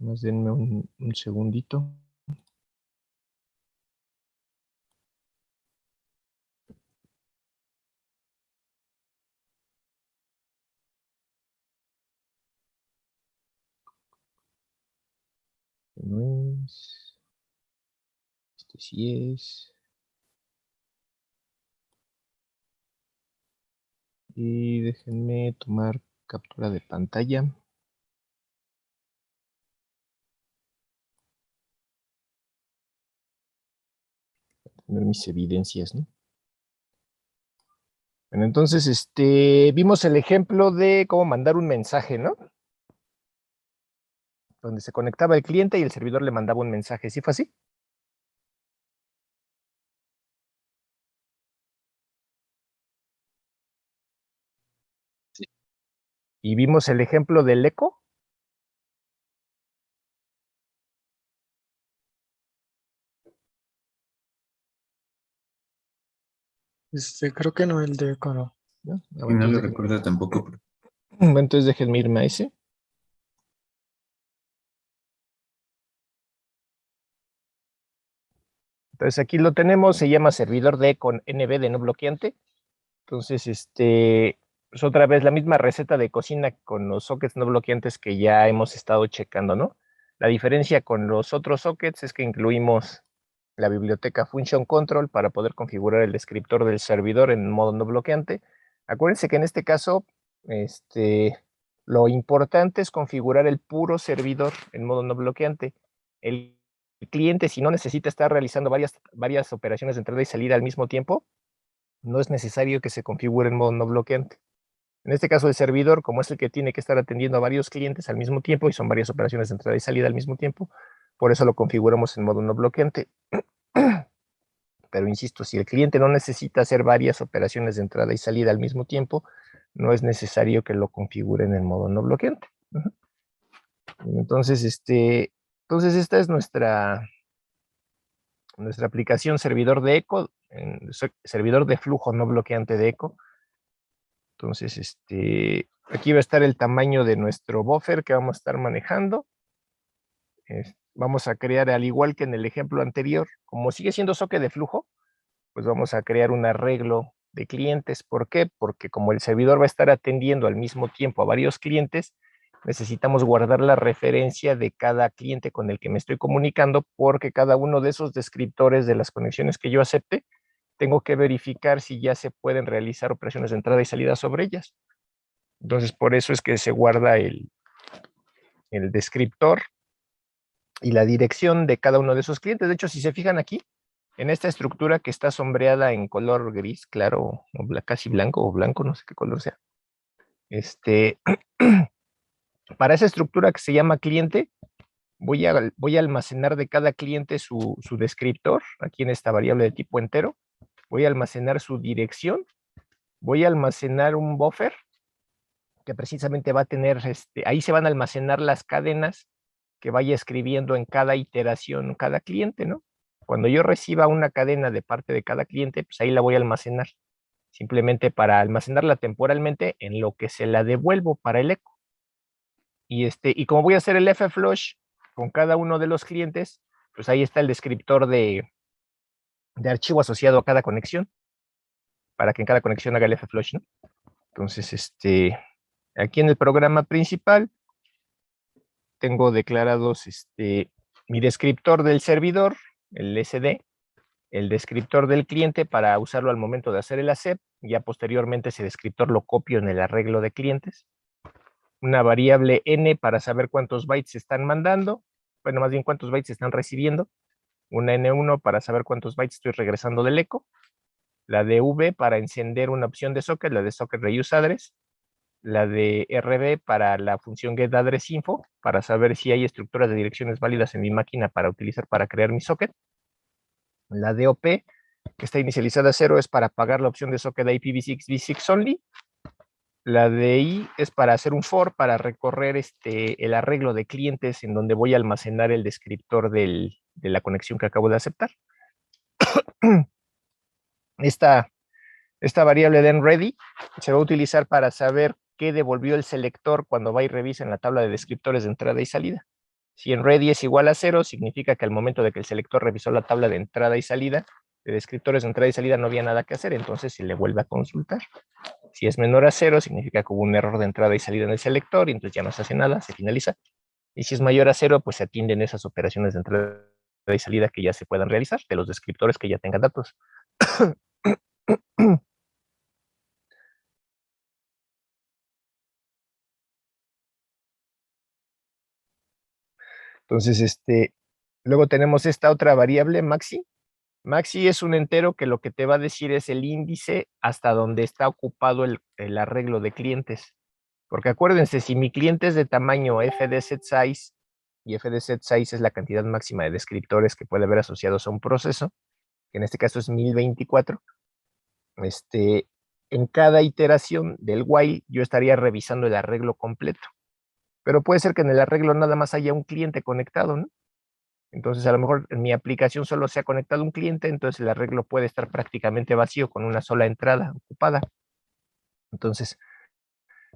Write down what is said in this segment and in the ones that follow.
Más denme un segundito. No es. Este sí es. Y déjenme tomar captura de pantalla. Tener mis evidencias, ¿no? Bueno, entonces, vimos el ejemplo de cómo mandar un mensaje, ¿no? Donde se conectaba el cliente y el servidor le mandaba un mensaje. ¿Sí fue así? Sí. Y vimos el ejemplo del eco. Creo que no, el de eco no. ¿No? Ah, Y no lo entonces, recuerdo tampoco. entonces déjenme irme a ese. Entonces aquí lo tenemos, se llama servidor de con NB de no bloqueante. Entonces, pues otra vez la misma receta de cocina con los sockets no bloqueantes que ya hemos estado checando, ¿no? La diferencia con los otros sockets es que incluimos la biblioteca Function Control para poder configurar el descriptor del servidor en modo no bloqueante. Acuérdense que en este caso, lo importante es configurar el puro servidor en modo no bloqueante. El cliente, si no necesita estar realizando varias operaciones de entrada y salida al mismo tiempo, no es necesario que se configure en modo no bloqueante. En este caso, el servidor, como es el que tiene que estar atendiendo a varios clientes al mismo tiempo y son varias operaciones de entrada y salida al mismo tiempo, por eso lo configuramos en modo no bloqueante. Pero insisto, si el cliente no necesita hacer varias operaciones de entrada y salida al mismo tiempo, no es necesario que lo configuren en modo no bloqueante. Entonces, esta es nuestra aplicación servidor de eco, servidor de flujo no bloqueante de eco. Entonces, aquí va a estar el tamaño de nuestro buffer que vamos a estar manejando. Vamos a crear, al igual que en el ejemplo anterior, como sigue siendo socket de flujo, pues vamos a crear un arreglo de clientes. ¿Por qué? Porque como el servidor va a estar atendiendo al mismo tiempo a varios clientes, necesitamos guardar la referencia de cada cliente con el que me estoy comunicando, porque cada uno de esos descriptores de las conexiones que yo acepte, tengo que verificar si ya se pueden realizar operaciones de entrada y salida sobre ellas. Entonces, por eso es que se guarda el descriptor y la dirección de cada uno de esos clientes. De hecho, si se fijan aquí, en esta estructura que está sombreada en color gris, claro, o casi blanco o blanco, no sé qué color sea. Para esa estructura que se llama cliente, voy a almacenar de cada cliente su descriptor, aquí en esta variable de tipo entero. Voy a almacenar su dirección. Voy a almacenar un buffer que precisamente va a tener, ahí se van a almacenar las cadenas que vaya escribiendo en cada iteración, cada cliente, ¿no? Cuando yo reciba una cadena de parte de cada cliente, pues ahí la voy a almacenar, simplemente para almacenarla temporalmente en lo que se la devuelvo para el eco. Y como voy a hacer el fflush con cada uno de los clientes, pues ahí está el descriptor de archivo asociado a cada conexión, para que en cada conexión haga el fflush, ¿no? Entonces, aquí en el programa principal, tengo declarados mi descriptor del servidor, el SD, el descriptor del cliente para usarlo al momento de hacer el ACEP. Ya posteriormente ese descriptor lo copio en el arreglo de clientes. Una variable n para saber cuántos bytes se están mandando, bueno, más bien cuántos bytes se están recibiendo. Una n1 para saber cuántos bytes estoy regresando del eco. La de v para encender una opción de socket, la de socket reuse address. La de RB para la función getAddressInfo, para saber si hay estructuras de direcciones válidas en mi máquina para utilizar para crear mi socket. La de OP, que está inicializada a 0, es para apagar la opción de socket IPv6 v6 only. La de I es para hacer un for, para recorrer el arreglo de clientes en donde voy a almacenar el descriptor de la conexión que acabo de aceptar. Esta variable de ready se va a utilizar para saber qué devolvió el selector cuando va y revisa en la tabla de descriptores de entrada y salida. Si en ready es igual a 0, significa que al momento de que el selector revisó la tabla de entrada y salida, de descriptores de entrada y salida no había nada que hacer, entonces se le vuelve a consultar. Si es menor a 0, significa que hubo un error de entrada y salida en el selector, y entonces ya no se hace nada, se finaliza. Y si es mayor a 0, pues se atienden esas operaciones de entrada y salida que ya se puedan realizar, de los descriptores que ya tengan datos. Entonces, luego tenemos esta otra variable, maxi. Maxi es un entero que lo que te va a decir es el índice hasta donde está ocupado el arreglo de clientes. Porque acuérdense, si mi cliente es de tamaño f de set size, y f de set size es la cantidad máxima de descriptores que puede haber asociados a un proceso, que en este caso es 1024, en cada iteración del while yo estaría revisando el arreglo completo. Pero puede ser que en el arreglo nada más haya un cliente conectado, ¿no? Entonces, a lo mejor en mi aplicación solo se ha conectado un cliente, entonces el arreglo puede estar prácticamente vacío con una sola entrada ocupada. Entonces,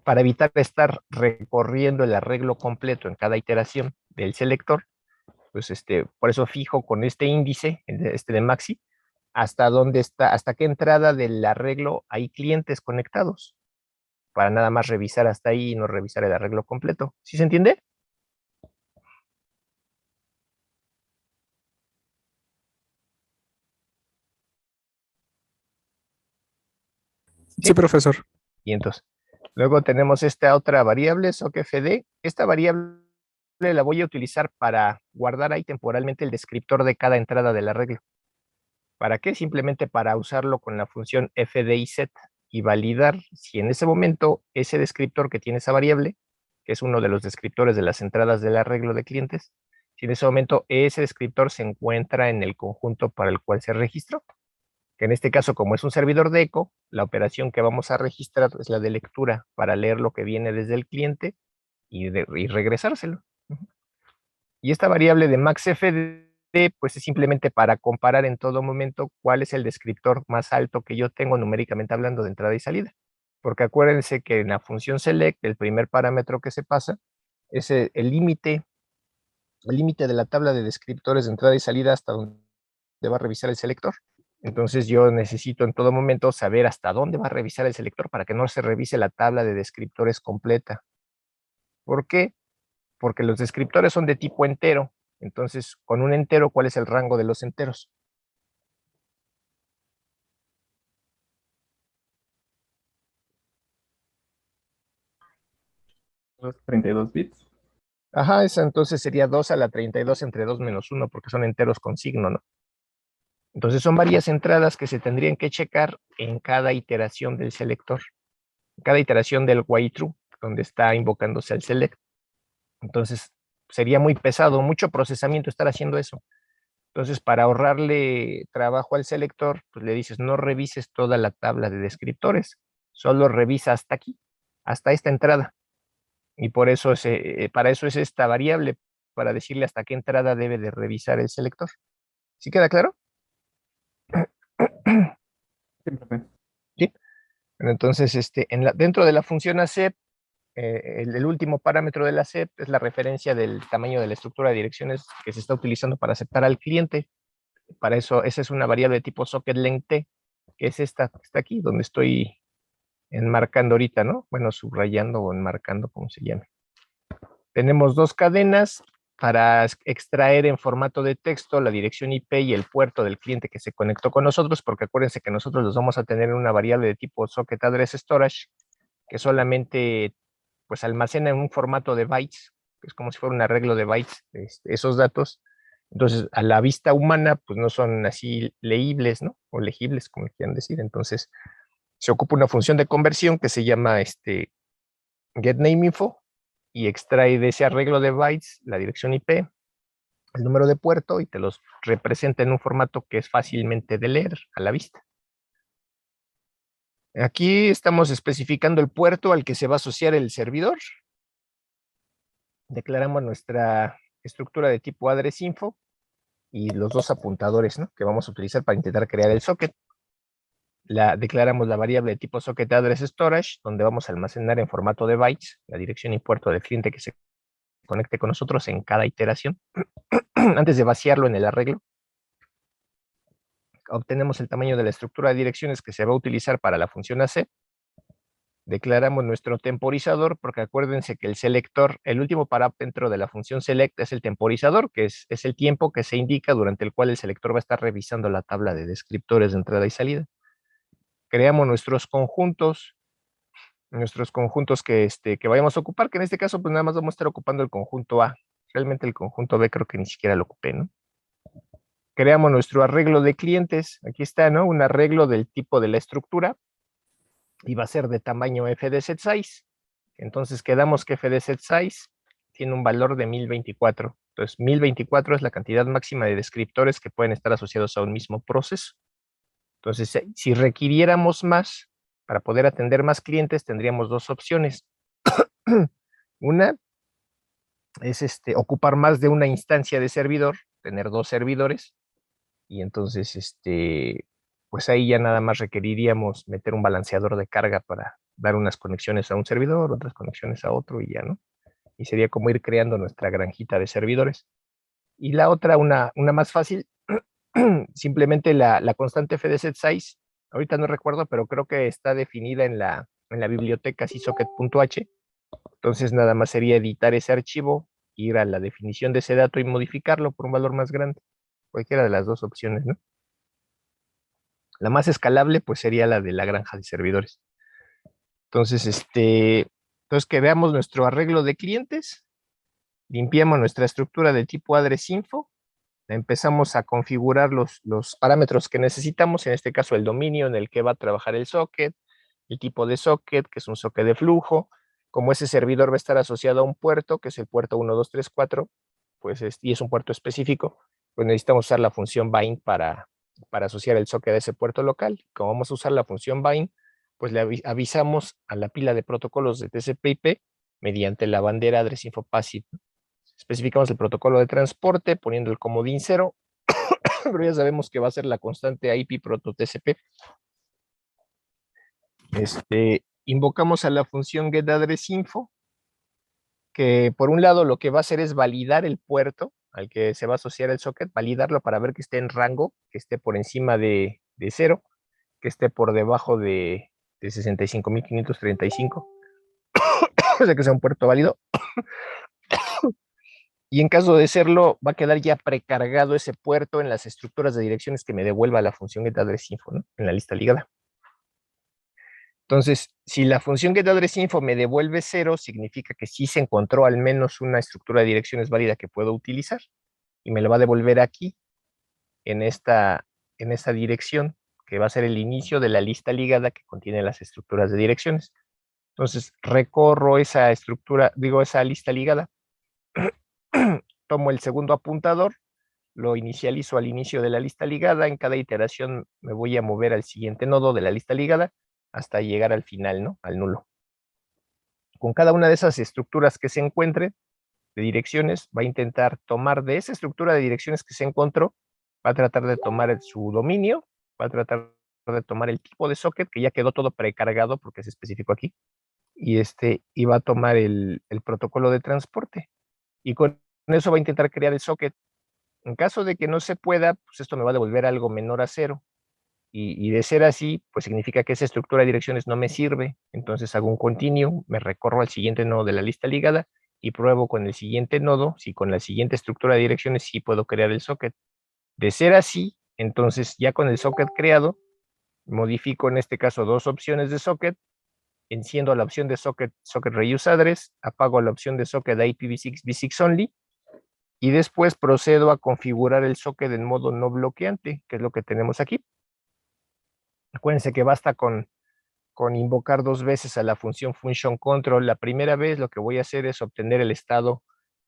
para evitar estar recorriendo el arreglo completo en cada iteración del selector, pues por eso fijo con este índice, de maxi, hasta dónde está, hasta qué entrada del arreglo hay clientes conectados, para nada más revisar hasta ahí y no revisar el arreglo completo. ¿Sí se entiende? Sí, profesor. Y entonces, luego tenemos esta otra variable, sockfd. Esta variable la voy a utilizar para guardar ahí temporalmente el descriptor de cada entrada del arreglo. ¿Para qué? Simplemente para usarlo con la función fdiset y validar si en ese momento ese descriptor que tiene esa variable, que es uno de los descriptores de las entradas del arreglo de clientes, si en ese momento ese descriptor se encuentra en el conjunto para el cual se registró. Que en este caso, como es un servidor de eco, la operación que vamos a registrar es la de lectura para leer lo que viene desde el cliente y regresárselo. Y esta variable de maxfd, pues es simplemente para comparar en todo momento cuál es el descriptor más alto que yo tengo numéricamente hablando de entrada y salida. Porque acuérdense que en la función select, el primer parámetro que se pasa es el límite de la tabla de descriptores de entrada y salida hasta donde va a revisar el selector. Entonces yo necesito en todo momento saber hasta dónde va a revisar el selector para que no se revise la tabla de descriptores completa. ¿Por qué? Porque los descriptores son de tipo entero. Entonces, con un entero, ¿cuál es el rango de los enteros? 32 bits. Ajá, esa entonces sería 2 a la 32 entre 2 menos 1, porque son enteros con signo, ¿no? Entonces son varias entradas que se tendrían que checar en cada iteración del selector, cada iteración del while true, donde está invocándose al select. Entonces sería muy pesado, mucho procesamiento estar haciendo eso. Entonces, para ahorrarle trabajo al selector, pues le dices, no revises toda la tabla de descriptores, solo revisa hasta aquí, hasta esta entrada. Y por eso para eso es esta variable, para decirle hasta qué entrada debe de revisar el selector. ¿Sí queda claro? Sí, profe. Sí. Bueno, entonces, dentro de la función acep, el último parámetro de la acep es la referencia del tamaño de la estructura de direcciones que se está utilizando para aceptar al cliente. Para eso, esa es una variable de tipo socketLength, que es esta que está aquí, donde estoy enmarcando ahorita, ¿no? Bueno, subrayando o enmarcando, como se llame. Tenemos dos cadenas para extraer en formato de texto la dirección IP y el puerto del cliente que se conectó con nosotros, porque acuérdense que nosotros los vamos a tener en una variable de tipo socket address storage, que solamente pues almacena en un formato de bytes, que es como si fuera un arreglo de bytes, esos datos. Entonces, a la vista humana, pues no son así leíbles, ¿no? O legibles, como quieran decir. Entonces, se ocupa una función de conversión que se llama getNameInfo y extrae de ese arreglo de bytes la dirección IP, el número de puerto y te los representa en un formato que es fácilmente de leer a la vista. Aquí estamos especificando el puerto al que se va a asociar el servidor. Declaramos nuestra estructura de tipo address_info y los dos apuntadores, ¿no?, que vamos a utilizar para intentar crear el socket. Declaramos la variable de tipo socket address storage, donde vamos a almacenar en formato de bytes la dirección y puerto del cliente que se conecte con nosotros en cada iteración. Antes de vaciarlo en el arreglo, obtenemos el tamaño de la estructura de direcciones que se va a utilizar para la función AC. Declaramos nuestro temporizador, porque acuérdense que el selector, el último parámetro de la función select es el temporizador, que es el tiempo que se indica durante el cual el selector va a estar revisando la tabla de descriptores de entrada y salida. Creamos nuestros conjuntos que vayamos a ocupar, que en este caso pues nada más vamos a estar ocupando el conjunto A. Realmente el conjunto B creo que ni siquiera lo ocupé, ¿no? Creamos nuestro arreglo de clientes. Aquí está, ¿no? Un arreglo del tipo de la estructura y va a ser de tamaño f de set size. Entonces quedamos que f de set size tiene un valor de 1024. Entonces 1024 es la cantidad máxima de descriptores que pueden estar asociados a un mismo proceso. Entonces, si requiriéramos más, para poder atender más clientes, tendríamos dos opciones. Una es ocupar más de una instancia de servidor, tener dos servidores, y entonces pues ahí ya nada más requeriríamos meter un balanceador de carga para dar unas conexiones a un servidor, otras conexiones a otro y ya, ¿no? Y sería como ir creando nuestra granjita de servidores. Y la otra, una más fácil, simplemente la constante f de set size, ahorita no recuerdo, pero creo que está definida en la biblioteca sysocket.h. Entonces nada más sería editar ese archivo, ir a la definición de ese dato y modificarlo por un valor más grande. Cualquiera de las dos opciones, ¿no? La más escalable pues sería la de la granja de servidores. Entonces, que veamos nuestro arreglo de clientes, limpiamos nuestra estructura de tipo address info, empezamos a configurar los parámetros que necesitamos, en este caso el dominio en el que va a trabajar el socket, el tipo de socket, que es un socket de flujo, como ese servidor va a estar asociado a un puerto, que es el puerto 1234, pues y es un puerto específico, pues necesitamos usar la función bind para asociar el socket a ese puerto local. Como vamos a usar la función bind, pues le avisamos a la pila de protocolos de TCP/IP mediante la bandera address info passive. Especificamos el protocolo de transporte poniendo el comodín 0, pero ya sabemos que va a ser la constante IP proto TCP. Invocamos a la función getAddressInfo, que por un lado lo que va a hacer es validar el puerto al que se va a asociar el socket, validarlo para ver que esté en rango, que esté por encima de 0, que esté por debajo de 65.535, o sea que sea un puerto válido. Y en caso de serlo, va a quedar ya precargado ese puerto en las estructuras de direcciones que me devuelva la función getAddressInfo, ¿no? En la lista ligada. Entonces, si la función getAddressInfo me devuelve 0, significa que sí se encontró al menos una estructura de direcciones válida que puedo utilizar, y me lo va a devolver aquí, en esta dirección, que va a ser el inicio de la lista ligada que contiene las estructuras de direcciones. Entonces, recorro esa lista ligada, tomo el segundo apuntador, lo inicializo al inicio de la lista ligada, en cada iteración me voy a mover al siguiente nodo de la lista ligada, hasta llegar al final, ¿no? Al nulo. Con cada una de esas estructuras que se encuentre de direcciones, va a intentar tomar de esa estructura de direcciones que se encontró, va a tratar de tomar su dominio, va a tratar de tomar el tipo de socket, que ya quedó todo precargado porque se especificó aquí, y va a tomar el protocolo de transporte. Y con eso va a intentar crear el socket. En caso de que no se pueda, pues esto me va a devolver algo menor a 0. Y de ser así, pues significa que esa estructura de direcciones no me sirve. Entonces hago un continuo, me recorro al siguiente nodo de la lista ligada y pruebo con el siguiente nodo, si con la siguiente estructura de direcciones sí puedo crear el socket. De ser así, entonces ya con el socket creado, modifico en este caso dos opciones de socket, enciendo la opción de socket reuse address, apago la opción de socket IPv6 only, y después procedo a configurar el socket en modo no bloqueante, que es lo que tenemos aquí. Acuérdense que basta con invocar dos veces a la función function_control. La primera vez lo que voy a hacer es obtener el estado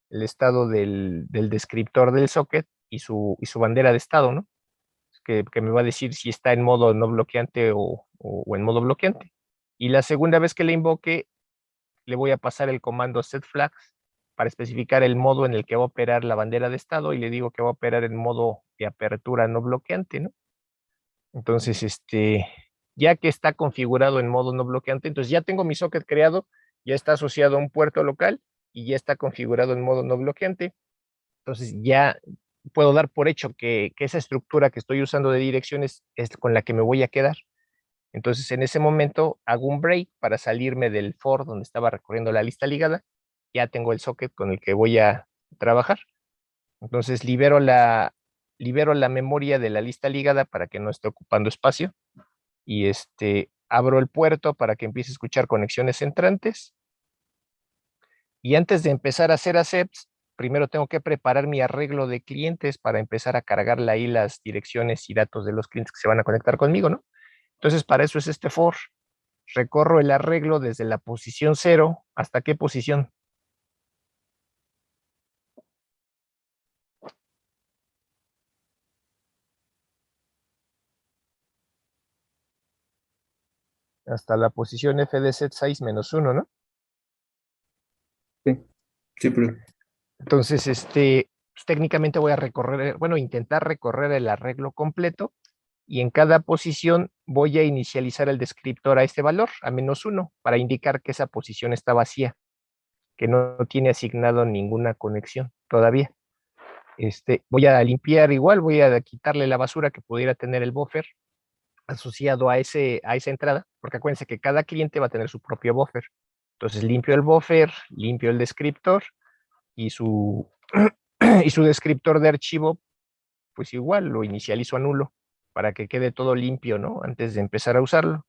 del descriptor del socket y su bandera de estado, ¿no? Que me va a decir si está en modo no bloqueante o en modo bloqueante. Y la segunda vez que le invoque, le voy a pasar el comando setFlags para especificar el modo en el que va a operar la bandera de estado, y le digo que va a operar en modo de apertura no bloqueante, ¿no? Entonces, ya que está configurado en modo no bloqueante, entonces ya tengo mi socket creado, ya está asociado a un puerto local, y ya está configurado en modo no bloqueante. Entonces ya puedo dar por hecho que esa estructura que estoy usando de direcciones es con la que me voy a quedar. Entonces en ese momento hago un break para salirme del for donde estaba recorriendo la lista ligada. Ya tengo el socket con el que voy a trabajar. Entonces libero la memoria de la lista ligada para que no esté ocupando espacio. Y abro el puerto para que empiece a escuchar conexiones entrantes. Y antes de empezar a hacer accepts, primero tengo que preparar mi arreglo de clientes para empezar a cargarle ahí las direcciones y datos de los clientes que se van a conectar conmigo, ¿no? Entonces, para eso es este for. Recorro el arreglo desde la posición 0 hasta qué posición. Hasta la posición f de set size -1, ¿no? Sí, profe. Entonces, pues, técnicamente voy a recorrer, bueno, intentar recorrer el arreglo completo y en cada posición voy a inicializar el descriptor a este valor, a -1, para indicar que esa posición está vacía, que no tiene asignado ninguna conexión todavía. Voy a limpiar igual, voy a quitarle la basura que pudiera tener el buffer asociado a esa entrada, porque acuérdense que cada cliente va a tener su propio buffer. Entonces limpio el buffer, limpio el descriptor y su, y su descriptor de archivo, pues igual lo inicializo a nulo para que quede todo limpio, ¿no? Antes de empezar a usarlo.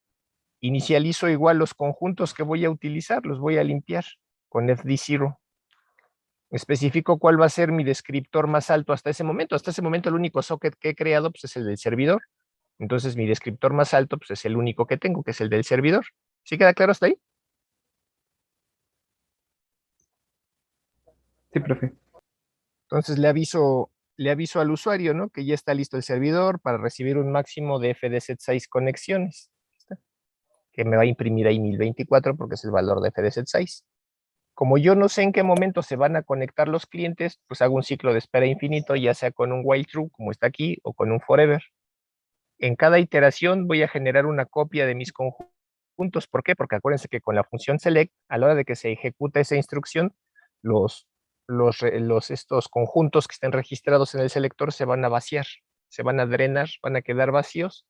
Inicializo igual los conjuntos que voy a utilizar, los voy a limpiar con fd0. Especifico cuál va a ser mi descriptor más alto hasta ese momento. Hasta ese momento el único socket que he creado pues, es el del servidor. Entonces mi descriptor más alto pues, es el único que tengo, que es el del servidor. ¿Sí queda claro hasta ahí? Sí, profe. Entonces le aviso al usuario, ¿no? Que ya está listo el servidor para recibir un máximo de FDZ6 conexiones. Que me va a imprimir ahí 1024 porque es el valor de FDZ6. Como yo no sé en qué momento se van a conectar los clientes, pues hago un ciclo de espera infinito, ya sea con un while true, como está aquí, o con un forever. En cada iteración voy a generar una copia de mis conjuntos. ¿Por qué? Porque acuérdense que con la función select, a la hora de que se ejecuta esa instrucción, estos conjuntos que estén registrados en el selector se van a vaciar, se van a drenar, van a quedar vacíos.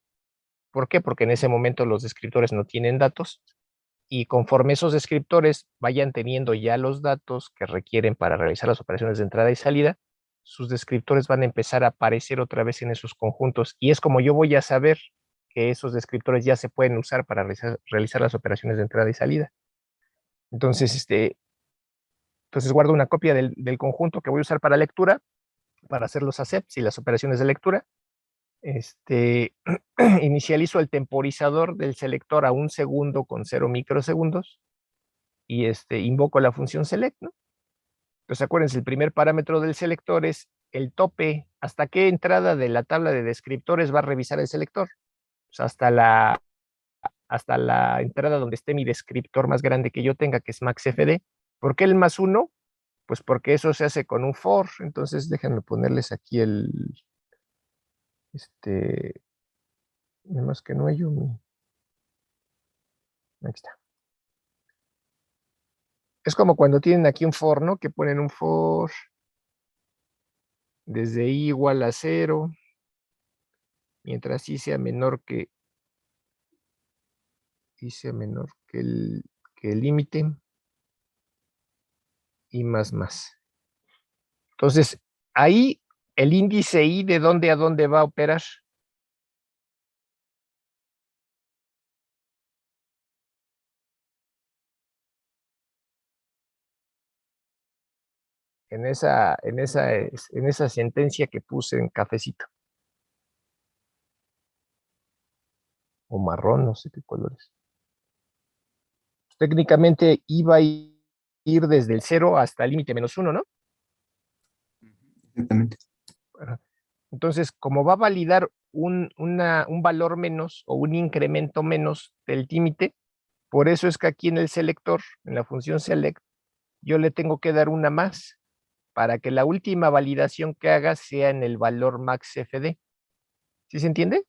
¿Por qué? Porque en ese momento los descriptores no tienen datos y conforme esos descriptores vayan teniendo ya los datos que requieren para realizar las operaciones de entrada y salida, sus descriptores van a empezar a aparecer otra vez en esos conjuntos. Y es como yo voy a saber que esos descriptores ya se pueden usar para realizar las operaciones de entrada y salida. Entonces, entonces guardo una copia del conjunto que voy a usar para lectura, para hacer los accepts y las operaciones de lectura. Inicializo el temporizador del selector a 1 segundo con 0 microsegundos y invoco la función select, ¿no? Entonces acuérdense, el primer parámetro del selector es el tope, hasta qué entrada de la tabla de descriptores va a revisar el selector. Pues hasta la entrada donde esté mi descriptor más grande que yo tenga, que es maxfd. ¿Por qué el +1? Pues porque eso se hace con un for. Entonces déjenme ponerles aquí nada más que no hay un... Aquí está. Es como cuando tienen aquí un for, ¿no? Que ponen un for desde i igual a 0, mientras i sea menor que el límite y más. Entonces, ahí el índice i de dónde a dónde va a operar. En esa sentencia que puse en cafecito. O marrón, no sé qué colores. Técnicamente iba a ir desde el 0 hasta el límite -1, ¿no? Exactamente. Entonces, como va a validar un valor menos o un incremento menos del límite, por eso es que aquí en el selector, en la función select, yo le tengo que dar una más para que la última validación que haga sea en el valor maxfd. ¿Sí se entiende?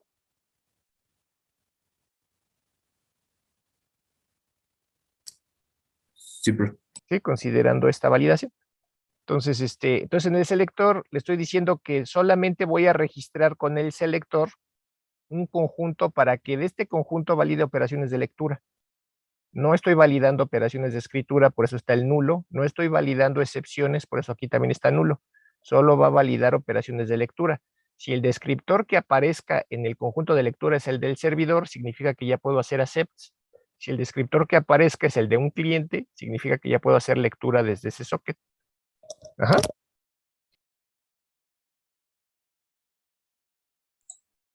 Sí, profe. ¿sí? Considerando esta validación. Entonces, entonces en el selector le estoy diciendo que solamente voy a registrar con el selector un conjunto para que de este conjunto valide operaciones de lectura. No estoy validando operaciones de escritura, por eso está el nulo. No estoy validando excepciones, por eso aquí también está nulo. Solo va a validar operaciones de lectura. Si el descriptor que aparezca en el conjunto de lectura es el del servidor, significa que ya puedo hacer accepts. Si el descriptor que aparezca es el de un cliente, significa que ya puedo hacer lectura desde ese socket. Ajá.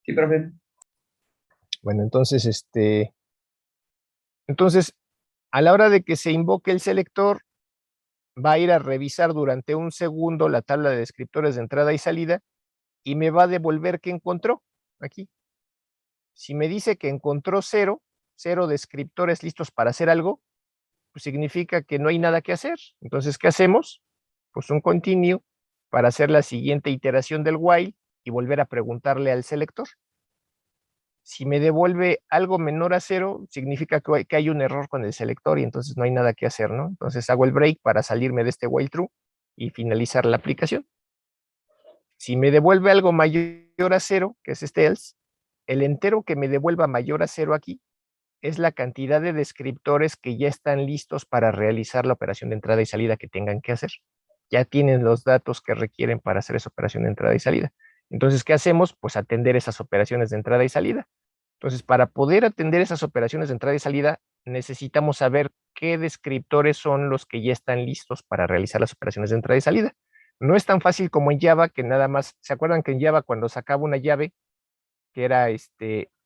Sí, profe. Bueno, entonces, entonces, a la hora de que se invoque el selector, va a ir a revisar durante un segundo la tabla de descriptores de entrada y salida y me va a devolver qué encontró aquí. Si me dice que encontró 0 descriptores listos para hacer algo, pues significa que no hay nada que hacer. Entonces, ¿qué hacemos? Pues un continue para hacer la siguiente iteración del while y volver a preguntarle al selector. Si me devuelve algo menor a 0, significa que hay un error con el selector y entonces no hay nada que hacer, ¿no? Entonces hago el break para salirme de este while true y finalizar la aplicación. Si me devuelve algo mayor a 0, que es este else, el entero que me devuelva mayor a 0 aquí es la cantidad de descriptores que ya están listos para realizar la operación de entrada y salida que tengan que hacer. Ya tienen los datos que requieren para hacer esa operación de entrada y salida. Entonces, ¿qué hacemos? Pues atender esas operaciones de entrada y salida. Entonces, para poder atender esas operaciones de entrada y salida, necesitamos saber qué descriptores son los que ya están listos para realizar las operaciones de entrada y salida. No es tan fácil como en Java, que nada más, ¿se acuerdan que en Java cuando sacaba una llave, que era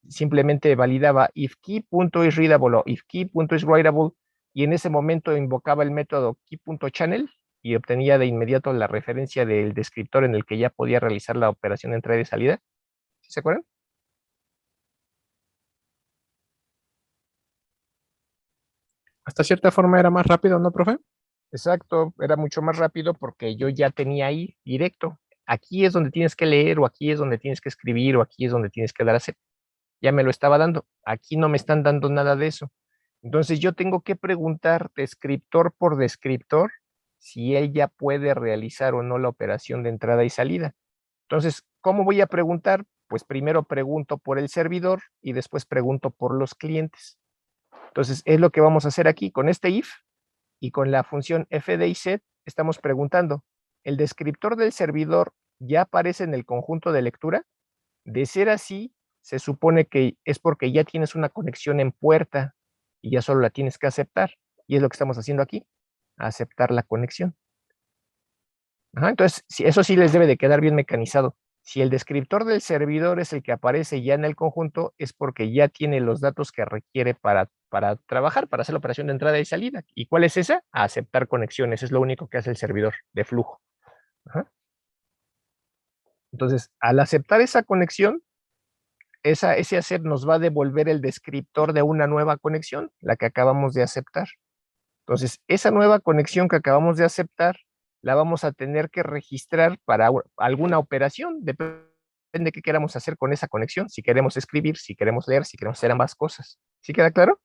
simplemente validaba if key.isReadable o if key.isWritable, y en ese momento invocaba el método key.channel y obtenía de inmediato la referencia del descriptor en el que ya podía realizar la operación de entrada y salida? ¿Sí se acuerdan? Hasta cierta forma era más rápido, ¿no, profe? Exacto, era mucho más rápido porque yo ya tenía ahí directo. Aquí es donde tienes que leer, o aquí es donde tienes que escribir, o aquí es donde tienes que dar a ya me lo estaba dando. Aquí no me están dando nada de eso. Entonces yo tengo que preguntar descriptor por descriptor si él ya puede realizar o no la operación de entrada y salida. Entonces, ¿cómo voy a preguntar? Pues primero pregunto por el servidor y después pregunto por los clientes. Entonces, es lo que vamos a hacer aquí con este if y con la función fdset. Estamos preguntando, ¿el descriptor del servidor ya aparece en el conjunto de lectura? De ser así, se supone que es porque ya tienes una conexión en puerta y ya solo la tienes que aceptar. Y es lo que estamos haciendo aquí, aceptar la conexión. Ajá, entonces, eso sí les debe de quedar bien mecanizado. Si el descriptor del servidor es el que aparece ya en el conjunto, es porque ya tiene los datos que requiere para trabajar, para hacer la operación de entrada y salida. ¿Y cuál es esa? Aceptar conexiones, es lo único que hace el servidor de flujo. Ajá. Entonces, al aceptar esa conexión, ese hacer nos va a devolver el descriptor de una nueva conexión, la que acabamos de aceptar. Entonces, esa nueva conexión que acabamos de aceptar, la vamos a tener que registrar para alguna operación, depende de qué queramos hacer con esa conexión, si queremos escribir, si queremos leer, si queremos hacer ambas cosas. ¿Sí queda claro?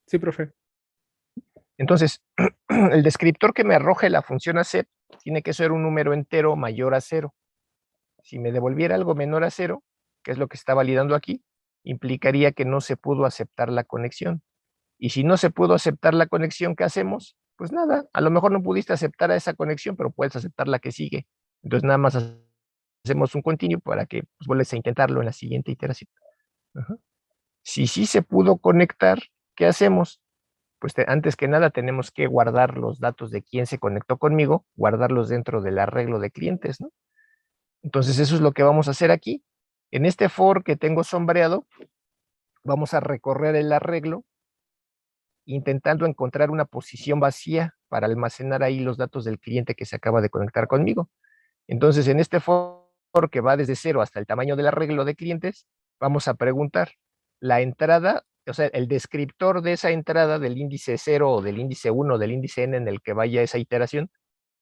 Sí, profe. Entonces, el descriptor que me arroje la función accept tiene que ser un número entero mayor a 0. Si me devolviera algo menor a 0, que es lo que está validando aquí, implicaría que no se pudo aceptar la conexión. Y si no se pudo aceptar la conexión, ¿qué hacemos? Pues nada, a lo mejor no pudiste aceptar a esa conexión, pero puedes aceptar la que sigue. Entonces nada más hacemos un continue para que pues, vuelves a intentarlo en la siguiente iteración. Ajá. Si sí se pudo conectar, ¿qué hacemos? Pues antes que nada tenemos que guardar los datos de quién se conectó conmigo, guardarlos dentro del arreglo de clientes, ¿no? Entonces eso es lo que vamos a hacer aquí. En este for que tengo sombreado, vamos a recorrer el arreglo intentando encontrar una posición vacía para almacenar ahí los datos del cliente que se acaba de conectar conmigo. Entonces, en este for que va desde 0 hasta el tamaño del arreglo de clientes, vamos a preguntar la entrada, o sea, el descriptor de esa entrada del índice 0 o del índice 1 o del índice n en el que vaya esa iteración,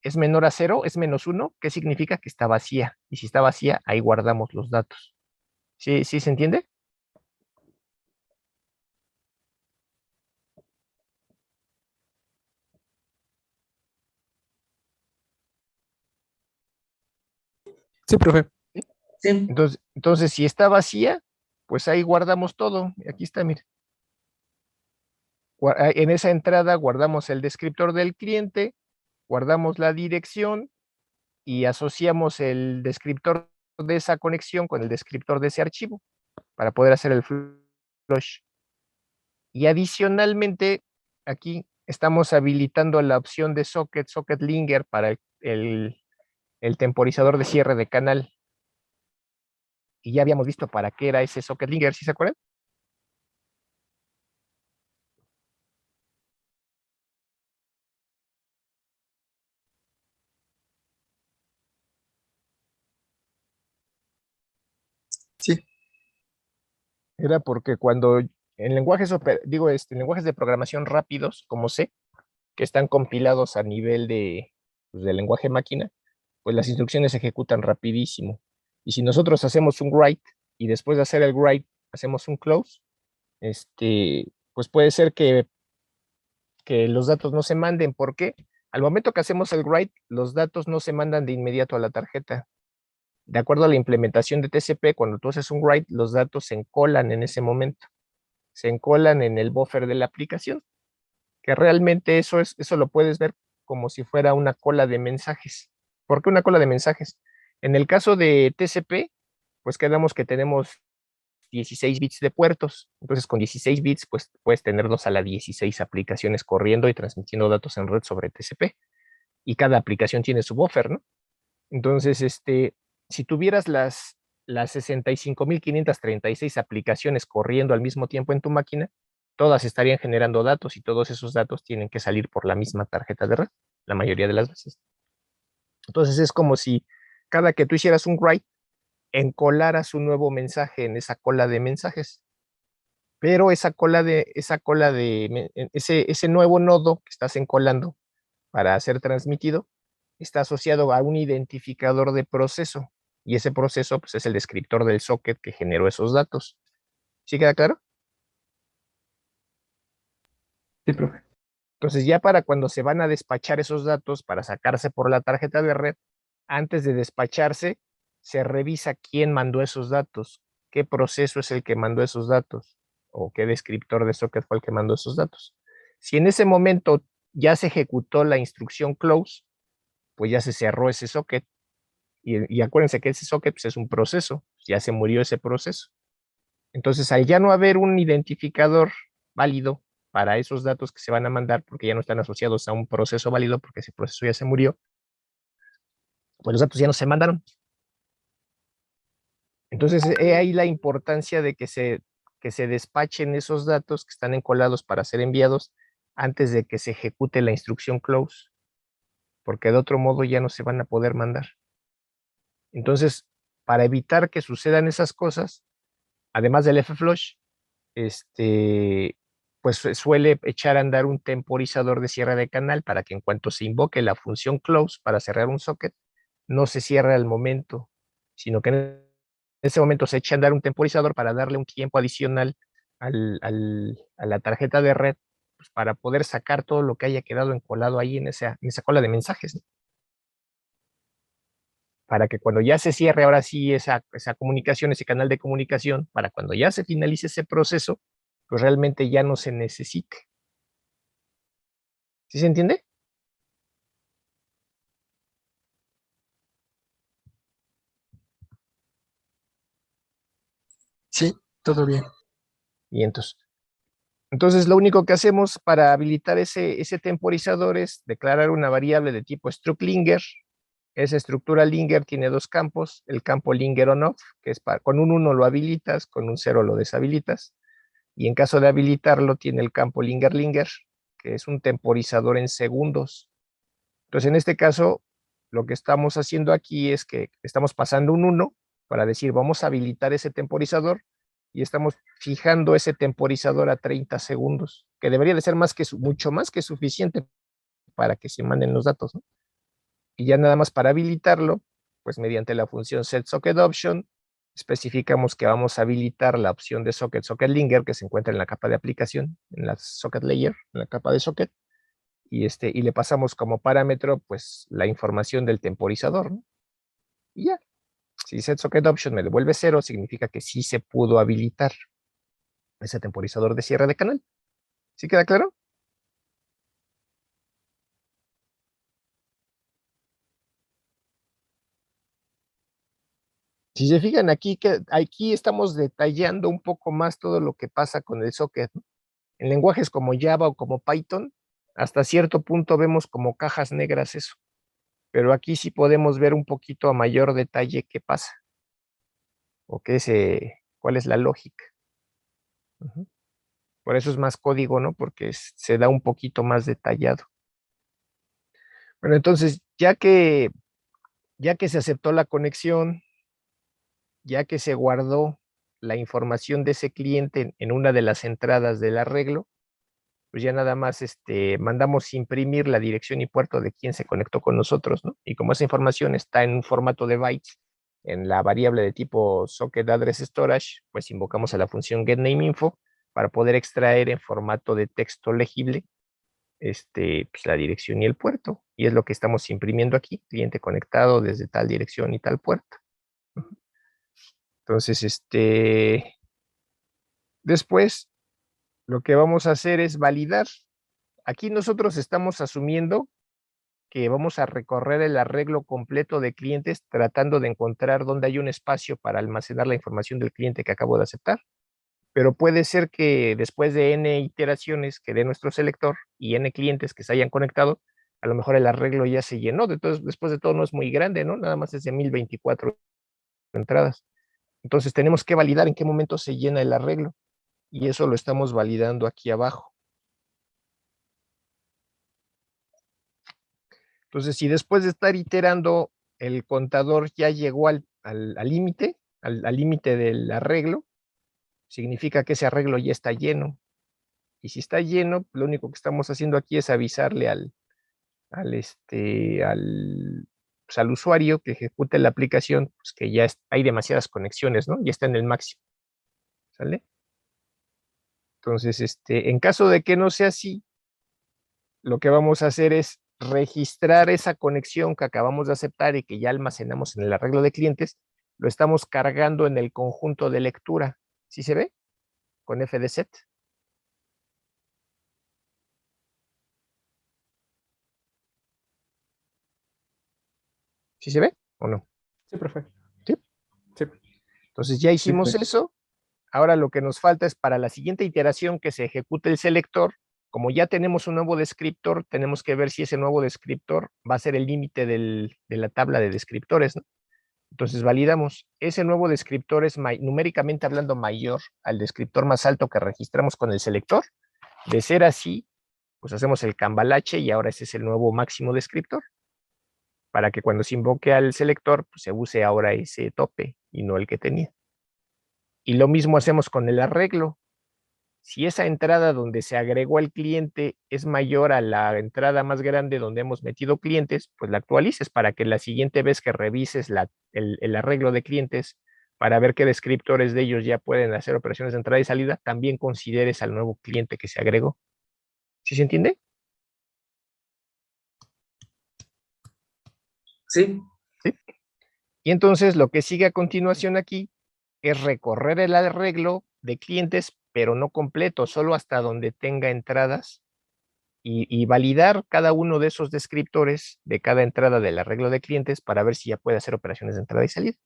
¿es menor a 0? ¿Es menos 1? ¿Qué significa? Que está vacía. Y si está vacía, ahí guardamos los datos. ¿Sí, sí se entiende? Sí, profe. Sí, Entonces, si está vacía, pues ahí guardamos todo. Aquí está, mire. En esa entrada guardamos el descriptor del cliente, guardamos la dirección y asociamos el descriptor de esa conexión con el descriptor de ese archivo para poder hacer el flush. Y adicionalmente, aquí estamos habilitando la opción de socket linger para el temporizador de cierre de canal. Y ya habíamos visto para qué era ese socket linger, ¿sí se acuerdan? Sí, Era porque cuando en lenguajes, en lenguajes de programación rápidos, como C, que están compilados a nivel de lenguaje máquina, pues las instrucciones se ejecutan rapidísimo. Y si nosotros hacemos un write y después de hacer el write hacemos un close, pues puede ser que los datos no se manden. ¿Por qué? Al momento que hacemos el write, los datos no se mandan de inmediato a la tarjeta. De acuerdo a la implementación de TCP, cuando tú haces un write, los datos se encolan en ese momento. Se encolan en el buffer de la aplicación, que realmente eso lo puedes ver como si fuera una cola de mensajes. ¿Por qué una cola de mensajes? En el caso de TCP, pues quedamos que tenemos 16 bits de puertos. Entonces, con 16 bits, pues puedes tener 2 a la 16 aplicaciones corriendo y transmitiendo datos en red sobre TCP. Y cada aplicación tiene su buffer, ¿no? Entonces, si tuvieras las 65.536 aplicaciones corriendo al mismo tiempo en tu máquina, todas estarían generando datos y todos esos datos tienen que salir por la misma tarjeta de red, la mayoría de las veces. Entonces, es como si cada que tú hicieras un write, encolaras un nuevo mensaje en esa cola de mensajes. Pero ese nuevo nodo que estás encolando para ser transmitido está asociado a un identificador de proceso. Y ese proceso, pues, es el descriptor del socket que generó esos datos. ¿Sí queda claro? Sí, profe. Entonces, ya para cuando se van a despachar esos datos para sacarse por la tarjeta de red, antes de despacharse, se revisa quién mandó esos datos, qué proceso es el que mandó esos datos, o qué descriptor de socket fue el que mandó esos datos. Si en ese momento ya se ejecutó la instrucción close, pues ya se cerró ese socket. Y acuérdense que ese socket, pues, es un proceso, ya se murió ese proceso. Entonces, al ya no haber un identificador válido para esos datos que se van a mandar, porque ya no están asociados a un proceso válido, porque ese proceso ya se murió, pues los datos ya no se mandaron. Entonces, he ahí la importancia de que se despachen esos datos que están encolados para ser enviados antes de que se ejecute la instrucción close, porque de otro modo ya no se van a poder mandar. Entonces, para evitar que sucedan esas cosas, además del F-Flush, pues suele echar a andar un temporizador de cierre de canal para que en cuanto se invoque la función close para cerrar un socket, no se cierre al momento, sino que en ese momento se echa a andar un temporizador para darle un tiempo adicional a la tarjeta de red, pues, para poder sacar todo lo que haya quedado encolado ahí en esa cola de mensajes, ¿no? Para que cuando ya se cierre ahora sí esa comunicación, ese canal de comunicación, para cuando ya se finalice ese proceso, pues realmente ya no se necesite. ¿Sí se entiende? sí, todo bien. Y entonces lo único que hacemos para habilitar ese temporizador es declarar una variable de tipo struct linger. Esa estructura linger tiene dos campos, el campo linger on off, que es con un 1 lo habilitas, con un 0 lo deshabilitas, y en caso de habilitarlo tiene el campo linger linger, que es un temporizador en segundos. Entonces, en este caso, lo que estamos haciendo aquí es que estamos pasando un 1 para decir, vamos a habilitar ese temporizador y estamos fijando ese temporizador a 30 segundos, que debería de ser mucho más que suficiente para que se manden los datos, ¿no? Y ya nada más para habilitarlo, pues mediante la función setSocketOption, especificamos que vamos a habilitar la opción de socket linger que se encuentra en la capa de aplicación, en la socket layer, en la capa de socket, y le pasamos como parámetro pues la información del temporizador, ¿no? Y ya, si set socket option me devuelve 0, significa que sí se pudo habilitar ese temporizador de cierre de canal. ¿Sí queda claro? Si se fijan aquí, que aquí estamos detallando un poco más todo lo que pasa con el socket, ¿no? En lenguajes como Java o como Python, hasta cierto punto vemos como cajas negras eso. Pero aquí sí podemos ver un poquito a mayor detalle qué pasa. O cuál es la lógica. Ujú. Por eso es más código, ¿no? Porque se da un poquito más detallado. Bueno, entonces, ya que se aceptó la conexión, ya que se guardó la información de ese cliente en una de las entradas del arreglo, pues ya nada más mandamos imprimir la dirección y puerto de quien se conectó con nosotros, ¿no? Y como esa información está en un formato de bytes, en la variable de tipo socket address storage, pues invocamos a la función getNameInfo para poder extraer en formato de texto legible pues la dirección y el puerto. Y es lo que estamos imprimiendo aquí, cliente conectado desde tal dirección y tal puerto. Entonces, después lo que vamos a hacer es validar. Aquí nosotros estamos asumiendo que vamos a recorrer el arreglo completo de clientes tratando de encontrar dónde hay un espacio para almacenar la información del cliente que acabo de aceptar. Pero puede ser que después de n iteraciones que dé nuestro selector y n clientes que se hayan conectado, a lo mejor el arreglo ya se llenó. Entonces, después de todo no es muy grande, ¿no? Nada más es de 1024 entradas. Entonces tenemos que validar en qué momento se llena el arreglo. Y eso lo estamos validando aquí abajo. Entonces, si después de estar iterando, el contador ya llegó al límite, al límite del arreglo, significa que ese arreglo ya está lleno. Y si está lleno, lo único que estamos haciendo aquí es avisarle pues, al usuario que ejecute la aplicación, pues que ya hay demasiadas conexiones, ¿no? Ya está en el máximo. ¿Sale? Entonces, en caso de que no sea así, lo que vamos a hacer es registrar esa conexión que acabamos de aceptar y que ya almacenamos en el arreglo de clientes, lo estamos cargando en el conjunto de lectura. ¿Sí se ve? Con fdset. ¿Sí se ve o no? Sí, profe. ¿Sí? Sí. Entonces ya hicimos sí. eso. Ahora lo que nos falta es para la siguiente iteración que se ejecute el selector. Como ya tenemos un nuevo descriptor, tenemos que ver si ese nuevo descriptor va a ser el límite de la tabla de descriptores, ¿no? Entonces validamos, ese nuevo descriptor es numéricamente hablando mayor al descriptor más alto que registramos con el selector. De ser así, pues hacemos el cambalache y ahora ese es el nuevo máximo descriptor, para que cuando se invoque al selector, pues se use ahora ese tope y no el que tenía. Y lo mismo hacemos con el arreglo. Si esa entrada donde se agregó al cliente es mayor a la entrada más grande donde hemos metido clientes, pues la actualices para que la siguiente vez que revises el arreglo de clientes para ver qué descriptores de ellos ya pueden hacer operaciones de entrada y salida, también consideres al nuevo cliente que se agregó. ¿Sí se entiende? Sí, ¿Sí? Y entonces lo que sigue a continuación aquí es recorrer el arreglo de clientes, pero no completo, solo hasta donde tenga entradas y validar cada uno de esos descriptores de cada entrada del arreglo de clientes para ver si ya puede hacer operaciones de entrada y salida.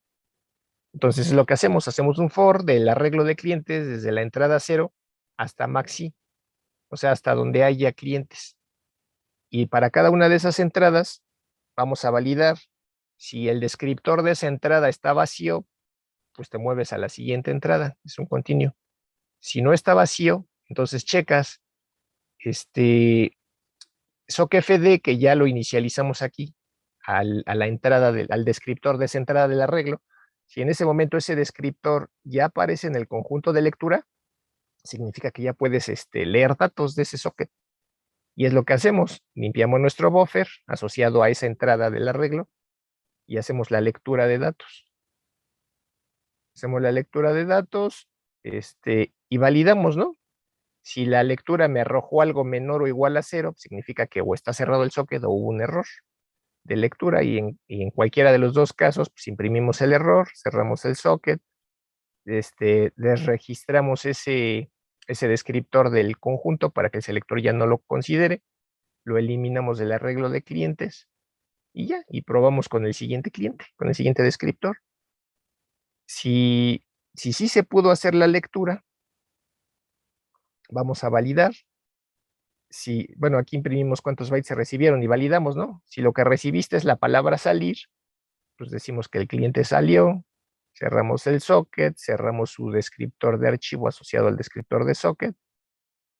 Entonces es lo que hacemos un for del arreglo de clientes desde la entrada 0 hasta maxi, o sea, hasta donde haya clientes. Y para cada una de esas entradas vamos a validar si el descriptor de esa entrada está vacío, pues te mueves a la siguiente entrada, es un continuo. Si no está vacío, entonces checas SOCFD, que ya lo inicializamos aquí, a la entrada al descriptor de esa entrada del arreglo. Si en ese momento ese descriptor ya aparece en el conjunto de lectura, significa que ya puedes leer datos de ese socket. Y es lo que hacemos. Limpiamos nuestro buffer asociado a esa entrada del arreglo y hacemos la lectura de datos. Hacemos la lectura de datos, y validamos, ¿no? Si la lectura me arrojó algo menor o igual a 0, significa que o está cerrado el socket o hubo un error de lectura, y en cualquiera de los dos casos, pues imprimimos el error, cerramos el socket, les registramos ese descriptor del conjunto para que el selector ya no lo considere, lo eliminamos del arreglo de clientes y ya, y probamos con el siguiente cliente, con el siguiente descriptor. Si sí se pudo hacer la lectura, vamos a validar. Bueno, aquí imprimimos cuántos bytes se recibieron y validamos, ¿no? Si lo que recibiste es la palabra salir, pues decimos que el cliente salió, cerramos el socket, cerramos su descriptor de archivo asociado al descriptor de socket,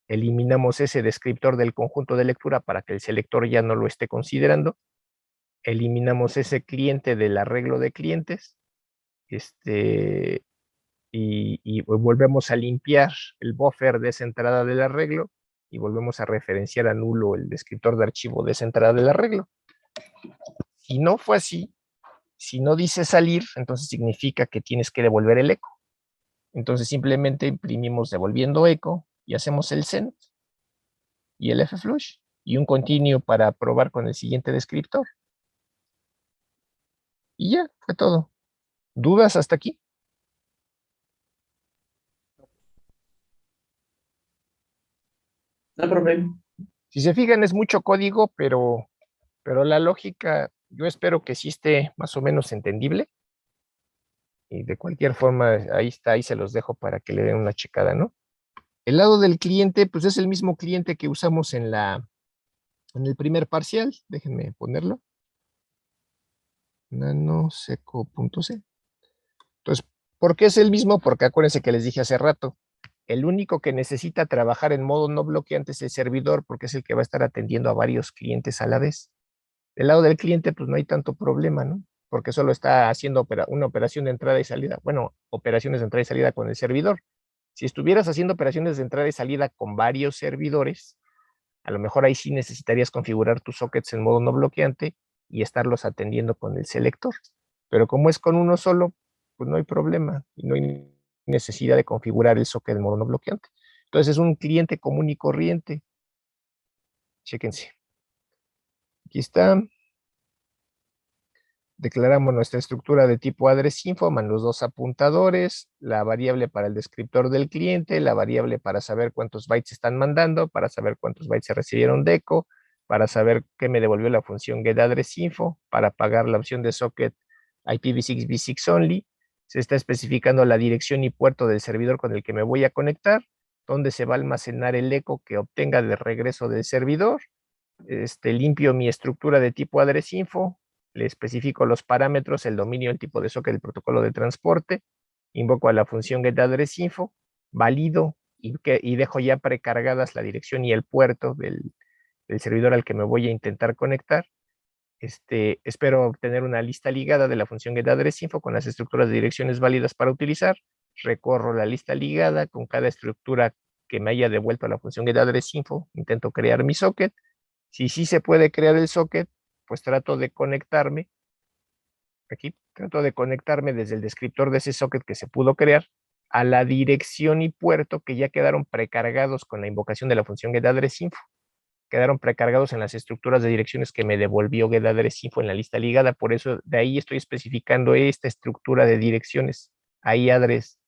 eliminamos ese descriptor del conjunto de lectura para que el selector ya no lo esté considerando, eliminamos ese cliente del arreglo de clientes, y volvemos a limpiar el buffer de esa entrada del arreglo y volvemos a referenciar a nulo el descriptor de archivo de esa entrada del arreglo. Si no fue así, si no dice salir, entonces significa que tienes que devolver el eco. Entonces simplemente imprimimos devolviendo eco y hacemos el send y el fflush y un continuo para probar con el siguiente descriptor. Y ya, fue todo. ¿Dudas hasta aquí? No problema. Si se fijan, es mucho código, pero la lógica, yo espero que sí esté más o menos entendible. Y de cualquier forma, ahí está, ahí se los dejo para que le den una checada, ¿no? El lado del cliente, pues es el mismo cliente que usamos en el primer parcial. Déjenme ponerlo. nanoseco.c. Entonces, ¿por qué es el mismo? Porque acuérdense que les dije hace rato, el único que necesita trabajar en modo no bloqueante es el servidor, porque es el que va a estar atendiendo a varios clientes a la vez. Del lado del cliente, pues no hay tanto problema, ¿no? Porque solo está haciendo una operación de entrada y salida. Bueno, operaciones de entrada y salida con el servidor. Si estuvieras haciendo operaciones de entrada y salida con varios servidores, a lo mejor ahí sí necesitarías configurar tus sockets en modo no bloqueante y estarlos atendiendo con el selector. Pero como es con uno solo, pues no hay problema y no hay necesidad de configurar el socket en modo no bloqueante. Entonces es un cliente común y corriente. Chéquense. Aquí está. Declaramos nuestra estructura de tipo address_info más los dos apuntadores, la variable para el descriptor del cliente, la variable para saber cuántos bytes están mandando, para saber cuántos bytes se recibieron de eco, para saber qué me devolvió la función getAddressInfo, para pagar la opción de socket IPv6 only. Se está especificando la dirección y puerto del servidor con el que me voy a conectar, donde se va a almacenar el eco que obtenga de regreso del servidor. Limpio mi estructura de tipo address_info, le especifico los parámetros, el dominio, el tipo de socket, el protocolo de transporte, invoco a la función getAddressInfo, valido y dejo ya precargadas la dirección y el puerto del servidor al que me voy a intentar conectar. Espero obtener una lista ligada de la función getAddressInfo con las estructuras de direcciones válidas para utilizar. Recorro la lista ligada con cada estructura que me haya devuelto a la función getAddressInfo. Intento crear mi socket. Si sí se puede crear el socket, pues trato de conectarme. Aquí trato de conectarme desde el descriptor de ese socket que se pudo crear a la dirección y puerto que ya quedaron precargados con la invocación de la función getAddressInfo. Quedaron precargados en las estructuras de direcciones que me devolvió getAddressInfo en la lista ligada. Por eso de ahí estoy especificando esta estructura de direcciones, ahí address,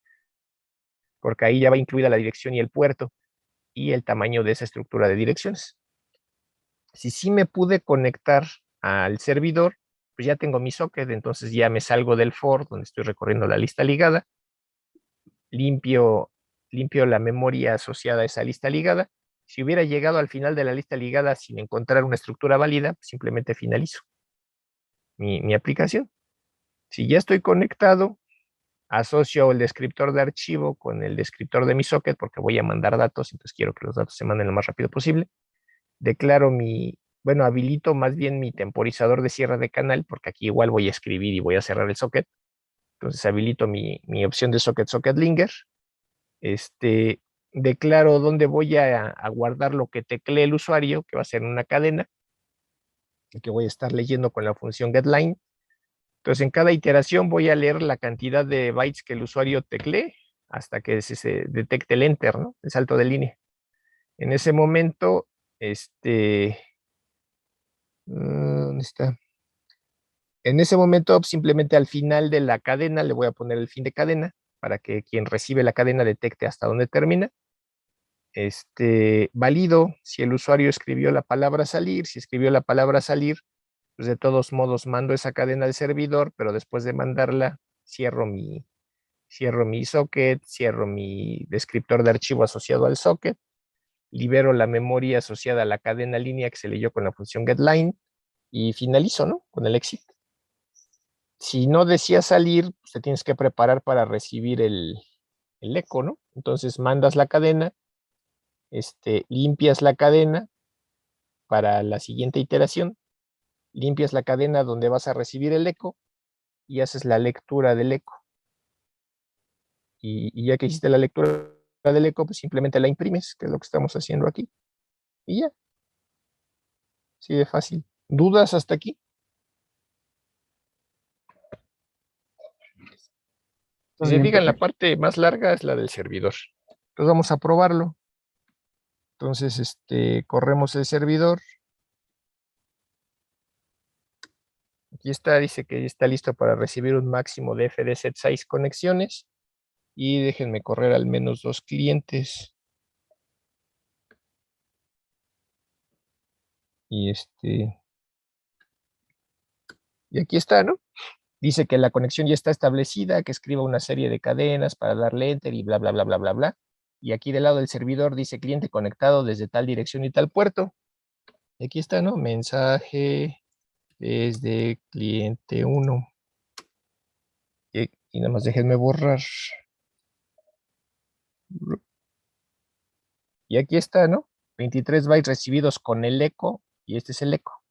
porque ahí ya va incluida la dirección y el puerto y el tamaño de esa estructura de direcciones. Si sí me pude conectar al servidor, pues ya tengo mi socket, entonces ya me salgo del for donde estoy recorriendo la lista ligada, limpio la memoria asociada a esa lista ligada. Si hubiera llegado al final de la lista ligada sin encontrar una estructura válida, simplemente finalizo mi aplicación. Si ya estoy conectado, asocio el descriptor de archivo con el descriptor de mi socket porque voy a mandar datos, entonces quiero que los datos se manden lo más rápido posible. Declaro habilito más bien mi temporizador de cierre de canal, porque aquí igual voy a escribir y voy a cerrar el socket. Entonces habilito mi opción de socket linger. Declaro dónde voy a guardar lo que teclee el usuario, que va a ser una cadena, y que voy a estar leyendo con la función getLine. Entonces, en cada iteración voy a leer la cantidad de bytes que el usuario teclee hasta que se detecte el enter, ¿no? El salto de línea. En ese momento, ¿dónde está? En ese momento, simplemente al final de la cadena le voy a poner el fin de cadena para que quien recibe la cadena detecte hasta dónde termina. Valido si el usuario escribió la palabra salir. Si escribió la palabra salir, pues de todos modos mando esa cadena al servidor, pero después de mandarla, cierro mi socket, cierro mi descriptor de archivo asociado al socket, libero la memoria asociada a la cadena línea que se leyó con la función getLine y finalizo, ¿no? Con el exit. Si no deseas salir, pues te tienes que preparar para recibir el eco, ¿no? Entonces mandas la cadena, limpias la cadena para la siguiente iteración, limpias la cadena donde vas a recibir el eco y haces la lectura del eco. Y ya que hiciste la lectura del eco, pues simplemente la imprimes, que es lo que estamos haciendo aquí. Y ya. Así de fácil. ¿Dudas hasta aquí? Si se Bien, fijan, la profe. parte más larga es la del servidor. Entonces vamos a probarlo. Entonces, corremos el servidor. Aquí está, dice que ya está listo para recibir un máximo de FDZ6 conexiones. Y déjenme correr al menos 2 clientes. Y y aquí está, ¿no? Dice que la conexión ya está establecida, que escriba una serie de cadenas para darle enter y bla, bla, bla, bla, bla, bla. Y aquí del lado del servidor dice cliente conectado desde tal dirección y tal puerto. Y aquí está, ¿no? Mensaje desde cliente 1. Y nada más déjenme borrar. Y aquí está, ¿no? 23 bytes recibidos con el eco y este es el eco.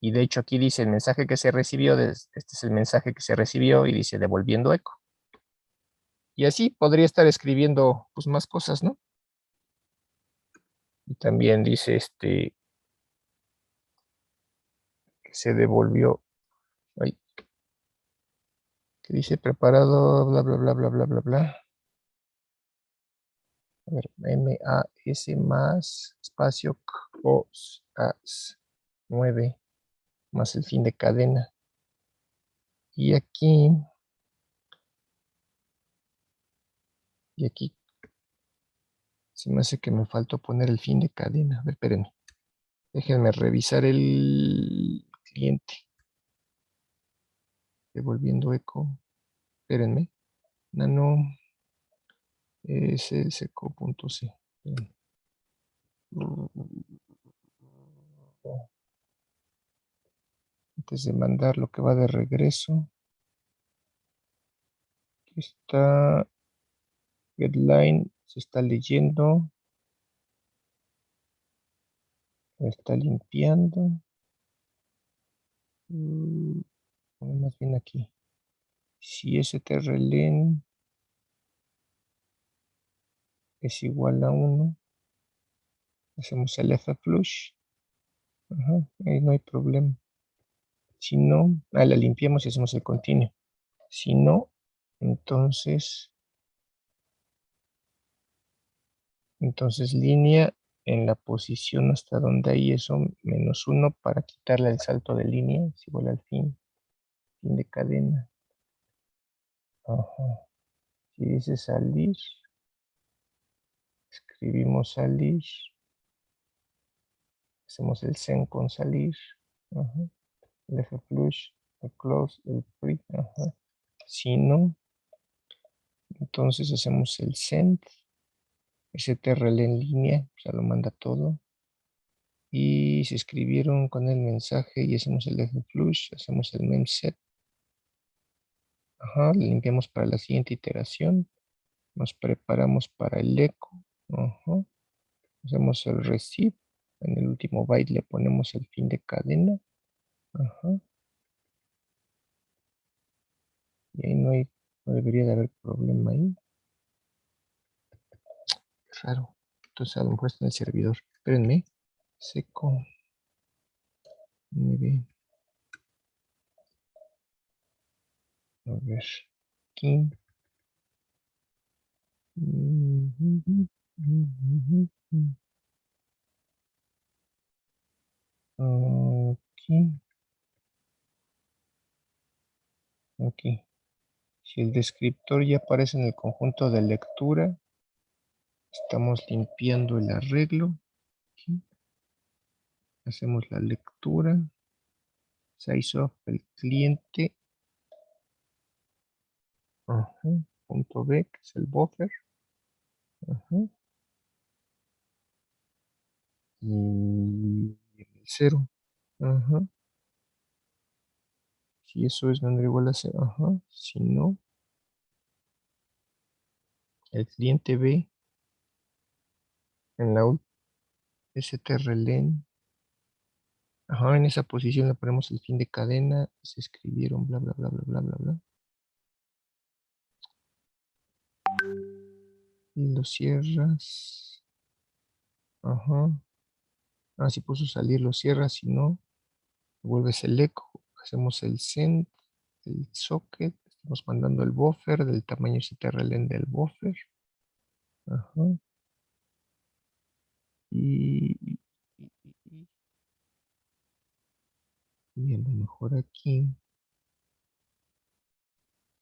Y de hecho aquí dice el mensaje que se recibió, este es el mensaje que se recibió y dice devolviendo eco. Y así podría estar escribiendo pues más cosas, ¿no? Y también dice que se devolvió, ay, que dice preparado, bla, bla, bla, bla, bla, bla, bla. A ver, MAS más espacio COS 9 más el fin de cadena. Y aquí se me hace que me faltó poner el fin de cadena. A ver, espérenme. Déjenme revisar el cliente. Devolviendo eco. Espérenme. Nano ssco.c. Antes de mandar lo que va de regreso. Aquí está. Getline se está leyendo. Lo está limpiando. Más bien aquí. Si strlen es igual a 1, hacemos el flush. Ajá, ahí no hay problema. Si no, la limpiamos y hacemos el continuo. Si no, entonces línea en la posición hasta donde hay eso, -1 para quitarle el salto de línea, es igual al fin de cadena. Ajá. Si dice salir, escribimos salir, hacemos el send con salir, ajá. El flush, el close, el free, ajá. Si no, entonces hacemos el send, strl en línea, o sea, lo manda todo. Y se escribieron con el mensaje y hacemos el flush, hacemos el memset. Ajá, le limpiamos para la siguiente iteración. Nos preparamos para el eco. Ajá. Hacemos el receive. En el último byte le ponemos el fin de cadena. Ajá. Y ahí no debería de haber problema ahí. Raro. Entonces a lo mejor está en el servidor. Espérenme. Seco. Muy bien. A ver, aquí. Aquí. Aquí. Si el descriptor ya aparece en el conjunto de lectura, estamos limpiando el arreglo. Aquí. Hacemos la lectura. Size of el cliente. Ajá. Punto B, que es el buffer. Ajá. Y el 0. Ajá. Si eso es menor o igual a 0. Ajá. Si no, el cliente B en la strlen. Ajá, en esa posición le ponemos el fin de cadena. Se escribieron bla, bla, bla, bla, bla, bla, bla. Y lo cierras. Ajá. Ah, si puso salir, lo cierras. Si no, vuelves el eco. Hacemos el send, el socket. Estamos mandando el buffer del tamaño strlen del buffer. Ajá. Y, y a lo mejor aquí.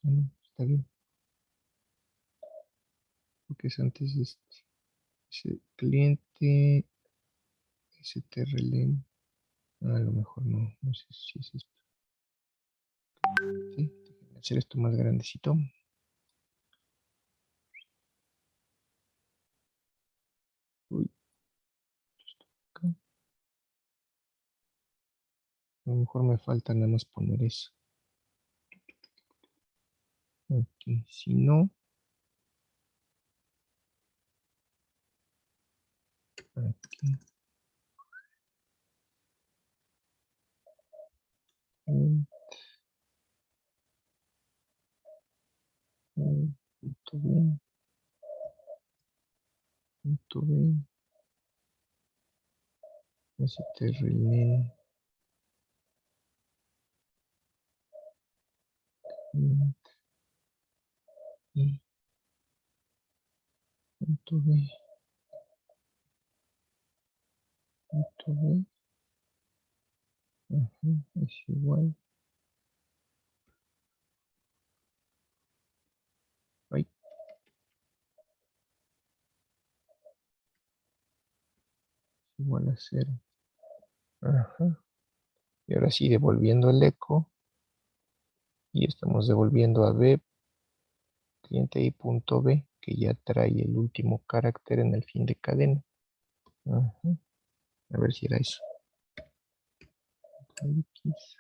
No, está bien. Porque es antes de este. Ese cliente strlen. A lo mejor no. No sé si es esto. Sí, déjenme hacer esto más grandecito. Uy, esto acá. A lo mejor me falta nada más poner eso. Aquí, si no, aquí. Punto B, punto B, strlen, y punto B, punto B, ajá, es igual. Ay, igual a 0. Ajá. Y ahora sí, devolviendo el eco. Y estamos devolviendo a B, cliente y punto B, que ya trae el último carácter en el fin de cadena. Ajá. A ver si era eso. X.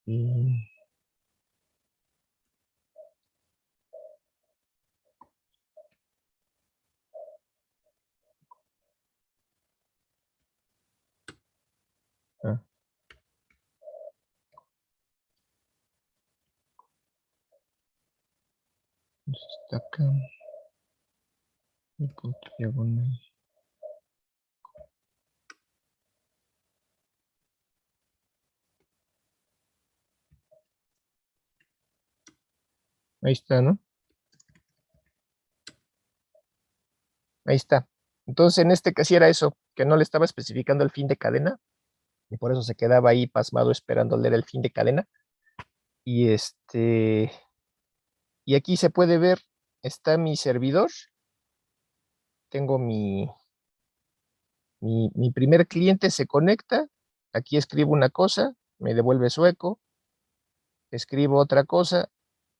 Y ah, entonces está acá. El punto diagonal. Ahí está, ¿no? Ahí está. Entonces, en este caso era eso, que no le estaba especificando el fin de cadena, y por eso se quedaba ahí pasmado esperando leer el fin de cadena. Y y aquí se puede ver, está mi servidor, tengo mi primer cliente se conecta, aquí escribo una cosa, me devuelve su eco, escribo otra cosa,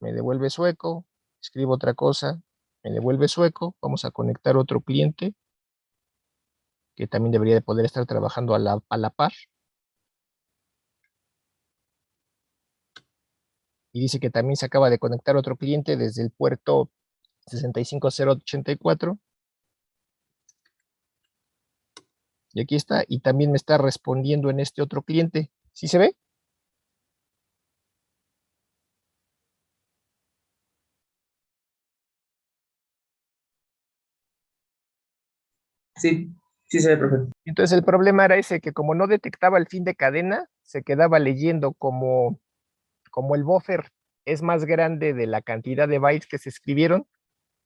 me devuelve su eco, escribo otra cosa, me devuelve su eco, vamos a conectar otro cliente, que también debería de poder estar trabajando a la par. Y dice que también se acaba de conectar otro cliente desde el puerto 65084. Y aquí está, y también me está respondiendo en este otro cliente. ¿Sí se ve? Sí, sí se ve, profe. Entonces el problema era ese, que como no detectaba el fin de cadena, se quedaba leyendo como el buffer es más grande de la cantidad de bytes que se escribieron,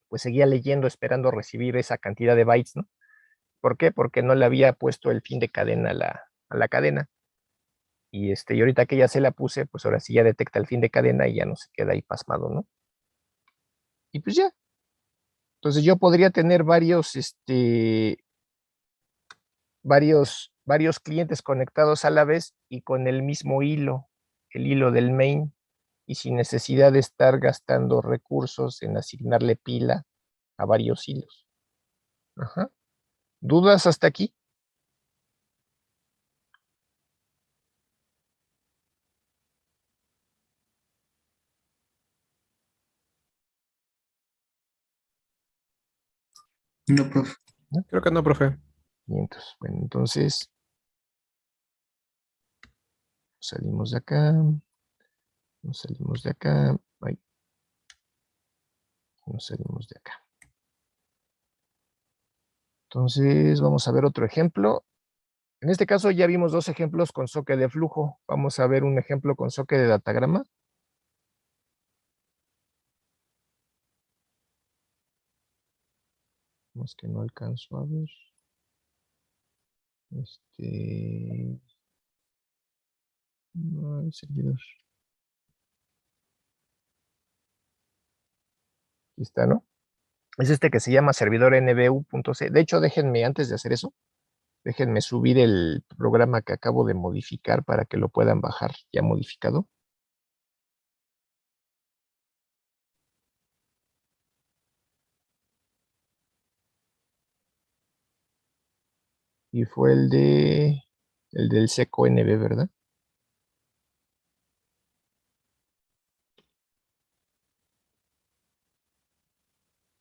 pues seguía leyendo esperando recibir esa cantidad de bytes, ¿no? ¿Por qué? Porque no le había puesto el fin de cadena a la cadena. Y ahorita que ya se la puse, pues ahora sí ya detecta el fin de cadena y ya no se queda ahí pasmado, ¿no? Y pues ya. Entonces yo podría tener varios clientes conectados a la vez y con el mismo hilo, el hilo del main, y sin necesidad de estar gastando recursos en asignarle pila a varios hilos. Ajá. ¿Dudas hasta aquí? No, profe. Creo que no, profe. Bueno, entonces salimos de acá, nos salimos de acá, ay, nos salimos de acá. Entonces vamos a ver otro ejemplo. En este caso ya vimos dos ejemplos con socket de flujo. Vamos a ver un ejemplo con socket de datagrama. Más que no alcanzo a ver. No, el servidor. Aquí está, ¿no? Es este que se llama servidor nbu.c. De hecho, déjenme, antes de hacer eso, déjenme subir el programa que acabo de modificar para que lo puedan bajar ya modificado. Y fue el del seco nb, ¿verdad?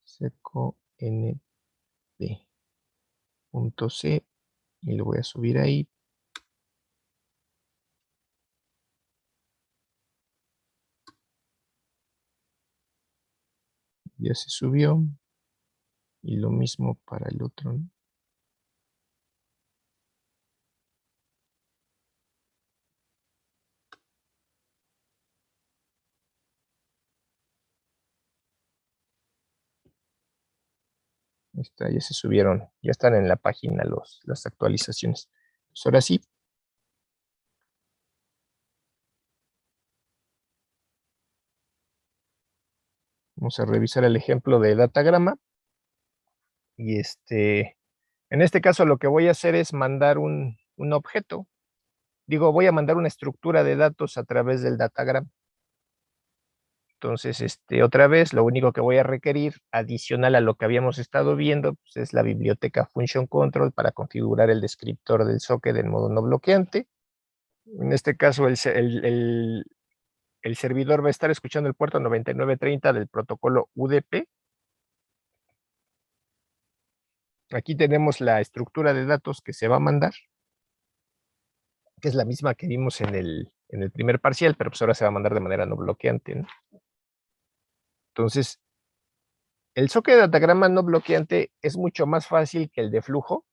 Seco nb.c y lo voy a subir ahí. Ya se subió. Y lo mismo para el otro, ¿no? Está, ya se subieron, ya están en la página las actualizaciones. Pues ahora sí. Vamos a revisar el ejemplo de datagrama. Y en este caso lo que voy a hacer es mandar un objeto. Digo, voy a mandar una estructura de datos a través del datagrama. Entonces, otra vez, lo único que voy a requerir, adicional a lo que habíamos estado viendo, pues es la biblioteca Function Control para configurar el descriptor del socket en modo no bloqueante. En este caso, el servidor va a estar escuchando el puerto 9930 del protocolo UDP. Aquí tenemos la estructura de datos que se va a mandar, que es la misma que vimos en el primer parcial, pero pues ahora se va a mandar de manera no bloqueante, ¿no? Entonces, el socket de datagrama no bloqueante es mucho más fácil que el de flujo,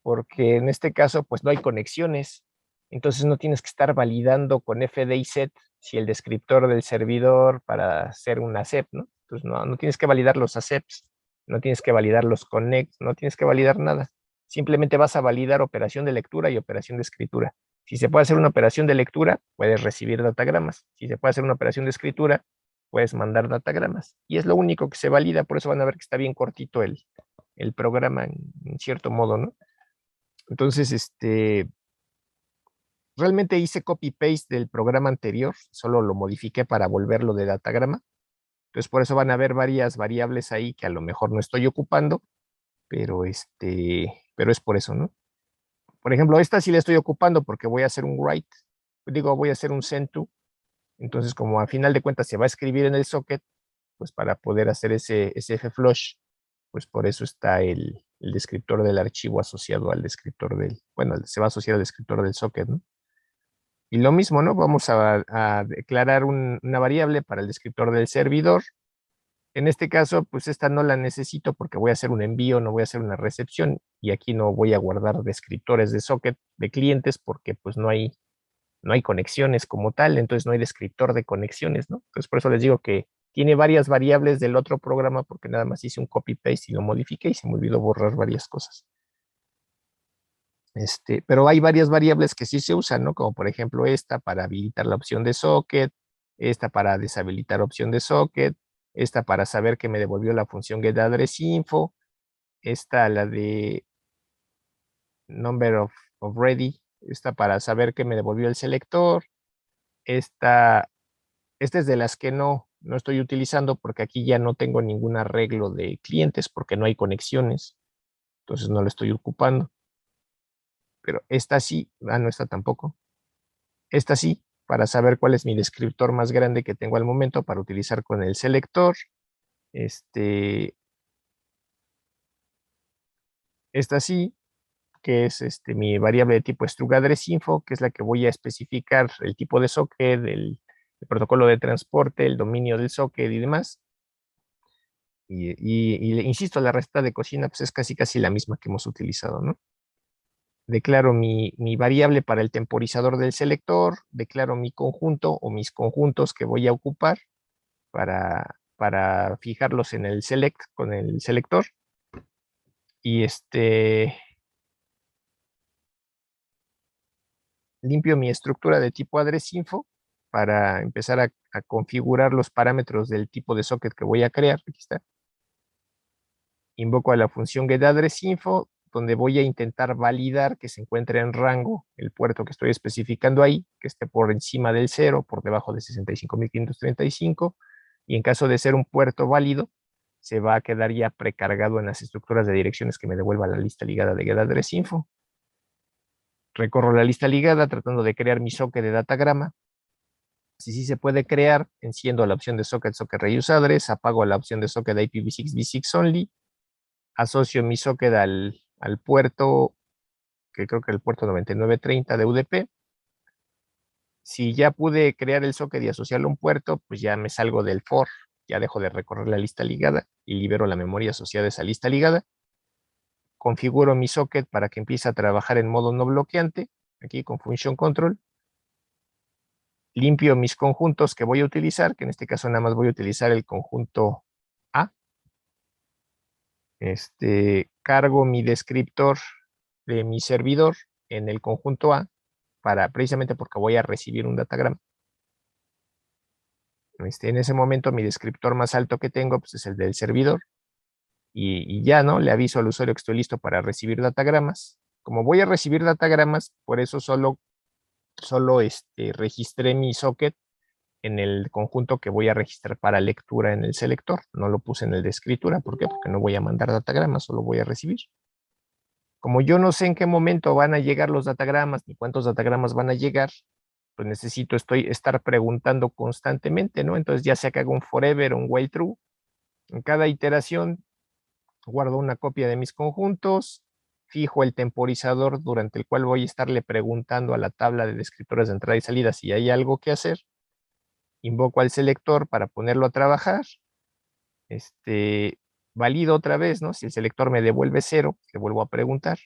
porque en este caso, pues no hay conexiones. Entonces no tienes que estar validando con fd y set si el descriptor del servidor para hacer una ACEP, ¿no? Entonces no tienes que validar los ACEPs, no tienes que validar los connects, no tienes que validar nada. Simplemente vas a validar operación de lectura y operación de escritura. Si se puede hacer una operación de lectura, puedes recibir datagramas. Si se puede hacer una operación de escritura, puedes mandar datagramas. Y es lo único que se valida, por eso van a ver que está bien cortito el programa en cierto modo, ¿no? Entonces, realmente hice copy-paste del programa anterior, solo lo modifiqué para volverlo de datagrama. Entonces, por eso van a ver varias variables ahí que a lo mejor no estoy ocupando, pero pero es por eso, ¿no? Por ejemplo, esta sí la estoy ocupando porque voy a hacer un write, digo, voy a hacer un send to. Entonces, como a final de cuentas se va a escribir en el socket, pues para poder hacer ese flush, pues por eso está el descriptor del archivo asociado al descriptor bueno, se va a asociar al descriptor del socket, ¿no? Y lo mismo, ¿no? Vamos a declarar una variable para el descriptor del servidor En este caso, pues esta no la necesito porque voy a hacer un envío, no voy a hacer una recepción, y aquí no voy a guardar descriptores de socket de clientes porque pues no hay conexiones como tal, entonces no hay descriptor de conexiones, ¿no? Entonces por eso les digo que tiene varias variables del otro programa porque nada más hice un copy-paste y lo modifiqué y se me olvidó borrar varias cosas. Pero hay varias variables que sí se usan, ¿no? Como por ejemplo esta para habilitar la opción de socket, esta para deshabilitar opción de socket, esta para saber que me devolvió la función getAddressInfo, esta la de number of ready, esta para saber que me devolvió el selector, esta es de las que no estoy utilizando porque aquí ya no tengo ningún arreglo de clientes porque no hay conexiones, entonces no la estoy ocupando. Pero esta sí, no está tampoco. Esta sí, para saber cuál es mi descriptor más grande que tengo al momento para utilizar con el selector. Esta sí, que es mi variable de tipo struct_address_info, que es la que voy a especificar el tipo de socket, el protocolo de transporte, el dominio del socket y demás. Y insisto, la receta de cocina pues es casi la misma que hemos utilizado, ¿no? Declaro mi variable para el temporizador del selector, declaro mi conjunto o mis conjuntos que voy a ocupar para fijarlos en el select con el selector. Y limpio mi estructura de tipo address_info para empezar a configurar los parámetros del tipo de socket que voy a crear. Aquí está. Invoco a la función getAddressInfo, donde voy a intentar validar que se encuentre en rango el puerto que estoy especificando ahí, que esté por encima del 0, por debajo de 65.535, y en caso de ser un puerto válido, se va a quedar ya precargado en las estructuras de direcciones que me devuelva la lista ligada de getAddressInfo. Recorro la lista ligada tratando de crear mi socket de datagrama. Si sí se puede crear, enciendo la opción de socket reuse address, apago la opción de socket IPv6 v6 only, asocio mi socket al puerto, que creo que el puerto 9930 de UDP. Si ya pude crear el socket y asociarlo a un puerto, pues ya me salgo del for, ya dejo de recorrer la lista ligada y libero la memoria asociada a esa lista ligada. Configuro mi socket para que empiece a trabajar en modo no bloqueante, aquí con function control. Limpio mis conjuntos que voy a utilizar, que en este caso nada más voy a utilizar el conjunto A. Cargo mi descriptor de mi servidor en el conjunto A, precisamente porque voy a recibir un datagrama. En ese momento mi descriptor más alto que tengo pues, es el del servidor. Y ya, ¿no? Le aviso al usuario que estoy listo para recibir datagramas. Como voy a recibir datagramas, por eso solo registré mi socket en el conjunto que voy a registrar para lectura en el selector. No lo puse en el de escritura. ¿Por qué? Porque no voy a mandar datagramas, solo voy a recibir. Como yo no sé en qué momento van a llegar los datagramas ni cuántos datagramas van a llegar, pues necesito estar preguntando constantemente, ¿no? Entonces ya sea que haga un forever o un while true, en cada iteración guardo una copia de mis conjuntos, fijo el temporizador durante el cual voy a estarle preguntando a la tabla de descriptores de entrada y salida si hay algo que hacer, invoco al selector para ponerlo a trabajar, valido otra vez, ¿no? Si el selector me devuelve 0, le vuelvo a preguntar.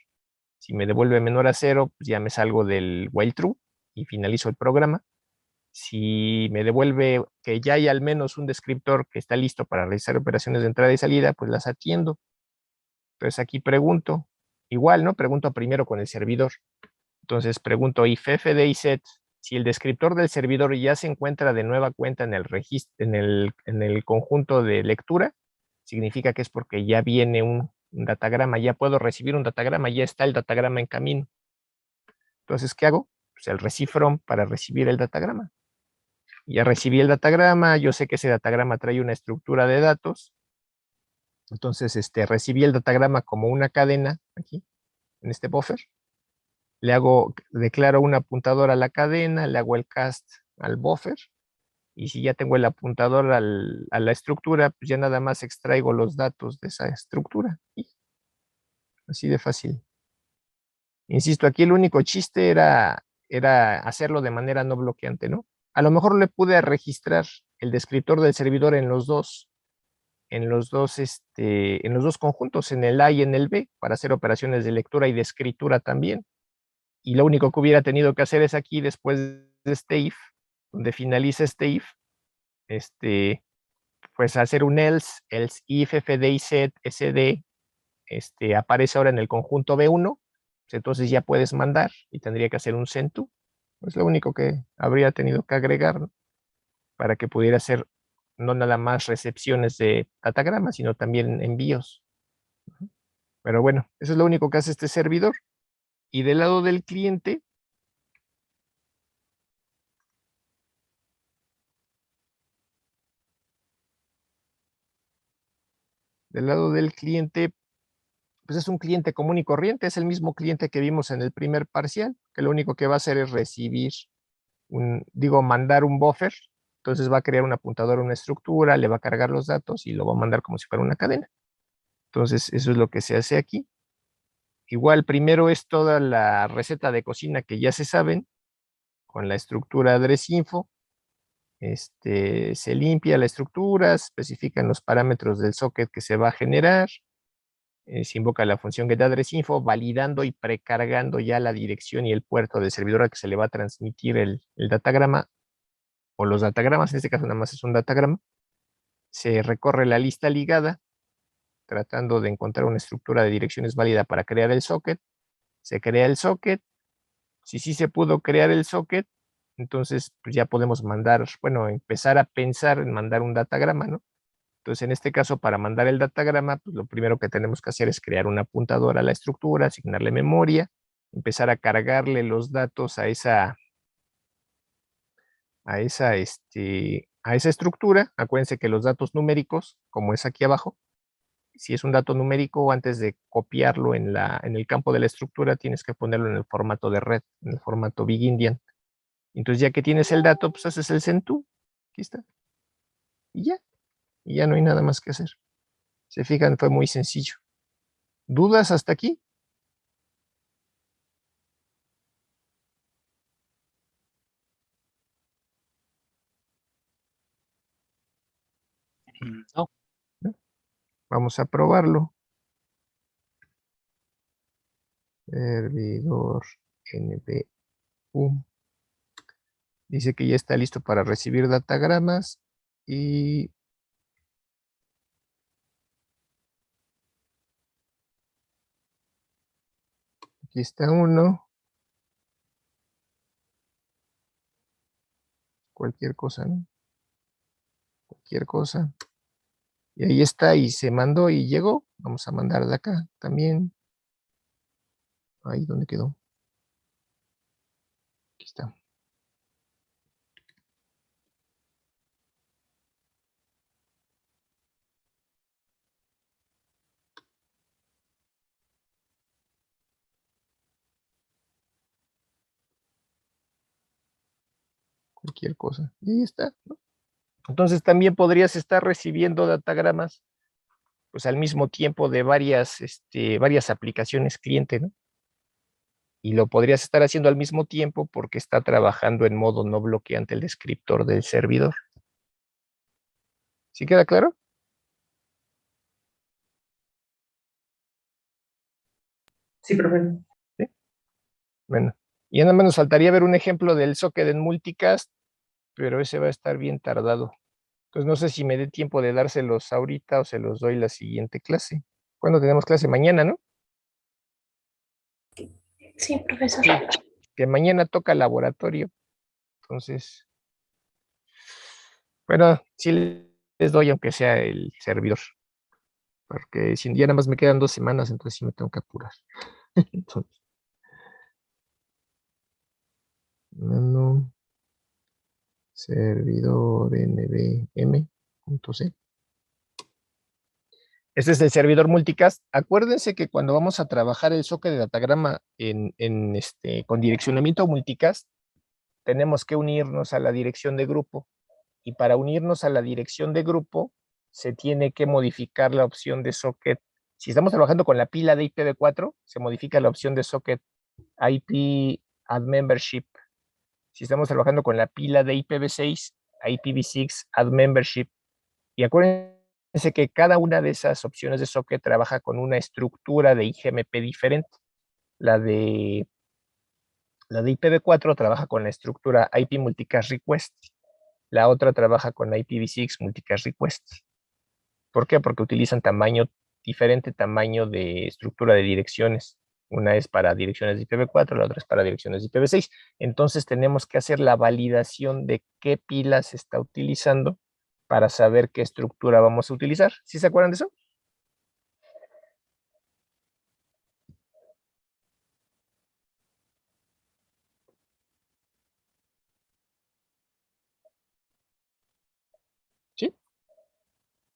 Si me devuelve menor a 0, pues ya me salgo del while true y finalizo el programa. Si me devuelve que ya hay al menos un descriptor que está listo para realizar operaciones de entrada y salida, pues las atiendo. Entonces aquí pregunto, igual, ¿no? Pregunto primero con el servidor. Entonces pregunto if fdiset, si el descriptor del servidor ya se encuentra de nueva cuenta en el registro, en el conjunto de lectura, significa que es porque ya viene un datagrama, ya puedo recibir un datagrama, ya está el datagrama en camino. Entonces, ¿qué hago? Pues el receive from para recibir el datagrama. Ya recibí el datagrama, yo sé que ese datagrama trae una estructura de datos. Entonces, recibí el datagrama como una cadena aquí, en este buffer. Declaro un apuntador a la cadena, le hago el cast al buffer. Y si ya tengo el apuntador a la estructura, pues ya nada más extraigo los datos de esa estructura. Y así de fácil. Insisto, aquí el único chiste era hacerlo de manera no bloqueante, ¿no? A lo mejor le pude registrar el descriptor del servidor en los dos en los dos conjuntos, en el A y en el B, para hacer operaciones de lectura y de escritura también. Y lo único que hubiera tenido que hacer es aquí, después de este if, donde finaliza este if, pues hacer un else if, fd y set, sd, aparece ahora en el conjunto B1, pues entonces ya puedes mandar y tendría que hacer un send to. Es lo único que habría tenido que agregar, ¿no? Para que pudiera hacer no nada más recepciones de datagramas, sino también envíos. Pero bueno, eso es lo único que hace este servidor. Y del lado del cliente, pues es un cliente común y corriente, es el mismo cliente que vimos en el primer parcial, que lo único que va a hacer es recibir mandar un buffer. Entonces va a crear un apuntador, una estructura, le va a cargar los datos y lo va a mandar como si fuera una cadena. Entonces eso es lo que se hace aquí. Igual primero es toda la receta de cocina que ya se saben, con la estructura address-info. Se limpia la estructura, especifican los parámetros del socket que se va a generar, se invoca la función getAddressInfo, validando y precargando ya la dirección y el puerto del servidor al que se le va a transmitir el datagrama, o los datagramas, en este caso nada más es un datagrama. Se recorre la lista ligada, tratando de encontrar una estructura de direcciones válida para crear el socket. Se crea el socket. Si sí se pudo crear el socket, entonces pues ya podemos empezar a pensar en mandar un datagrama, ¿no? Entonces, en este caso, para mandar el datagrama, pues lo primero que tenemos que hacer es crear un apuntador a la estructura, asignarle memoria, empezar a cargarle los datos a esa estructura. Acuérdense que los datos numéricos, como es aquí abajo, si es un dato numérico, antes de copiarlo en el campo de la estructura, tienes que ponerlo en el formato de red, en el formato Big Endian. Entonces, ya que tienes el dato, pues haces el send to. Aquí está. Y ya no hay nada más que hacer. Se fijan, fue muy sencillo. ¿Dudas hasta aquí? No. Vamos a probarlo. Servidor NBU. Dice que ya está listo para recibir datagramas y aquí está uno. Cualquier cosa, ¿no? Cualquier cosa. Y ahí está, y se mandó y llegó. Vamos a mandar de acá también. Ahí donde quedó. Aquí está. Cualquier cosa. Y ahí está, ¿no? Entonces también podrías estar recibiendo datagramas pues al mismo tiempo de varias aplicaciones cliente, ¿no? Y lo podrías estar haciendo al mismo tiempo porque está trabajando en modo no bloqueante el descriptor del servidor. ¿Sí queda claro? Sí, profe. ¿Sí? Bueno, y nada más nos faltaría ver un ejemplo del socket en multicast, pero ese va a estar bien tardado. Entonces no sé si me dé tiempo de dárselos ahorita o se los doy la siguiente clase. ¿Cuándo tenemos clase? Mañana, ¿no? Sí, profesor. Que mañana toca laboratorio. Entonces, bueno, sí les doy aunque sea el servidor. Porque si ya nada más me quedan 2 semanas, entonces sí me tengo que apurar. Entonces, nano servidor nvm.c. Este es el servidor multicast. Acuérdense que cuando vamos a trabajar el socket de datagrama con direccionamiento multicast, tenemos que unirnos a la dirección de grupo. Y para unirnos a la dirección de grupo, se tiene que modificar la opción de socket. Si estamos trabajando con la pila de IPv4, se modifica la opción de socket IP add membership. Si estamos trabajando con la pila de IPv6, IPv6 add membership. Y acuérdense Fíjense que cada una de esas opciones de socket trabaja con una estructura de IGMP diferente. La de IPv4 trabaja con la estructura IP Multicast Request. La otra trabaja con IPv6 Multicast Request. ¿Por qué? Porque utilizan diferente tamaño de estructura de direcciones. Una es para direcciones de IPv4, la otra es para direcciones de IPv6. Entonces tenemos que hacer la validación de qué pila se está utilizando para saber qué estructura vamos a utilizar. ¿Sí se acuerdan de eso? ¿Sí?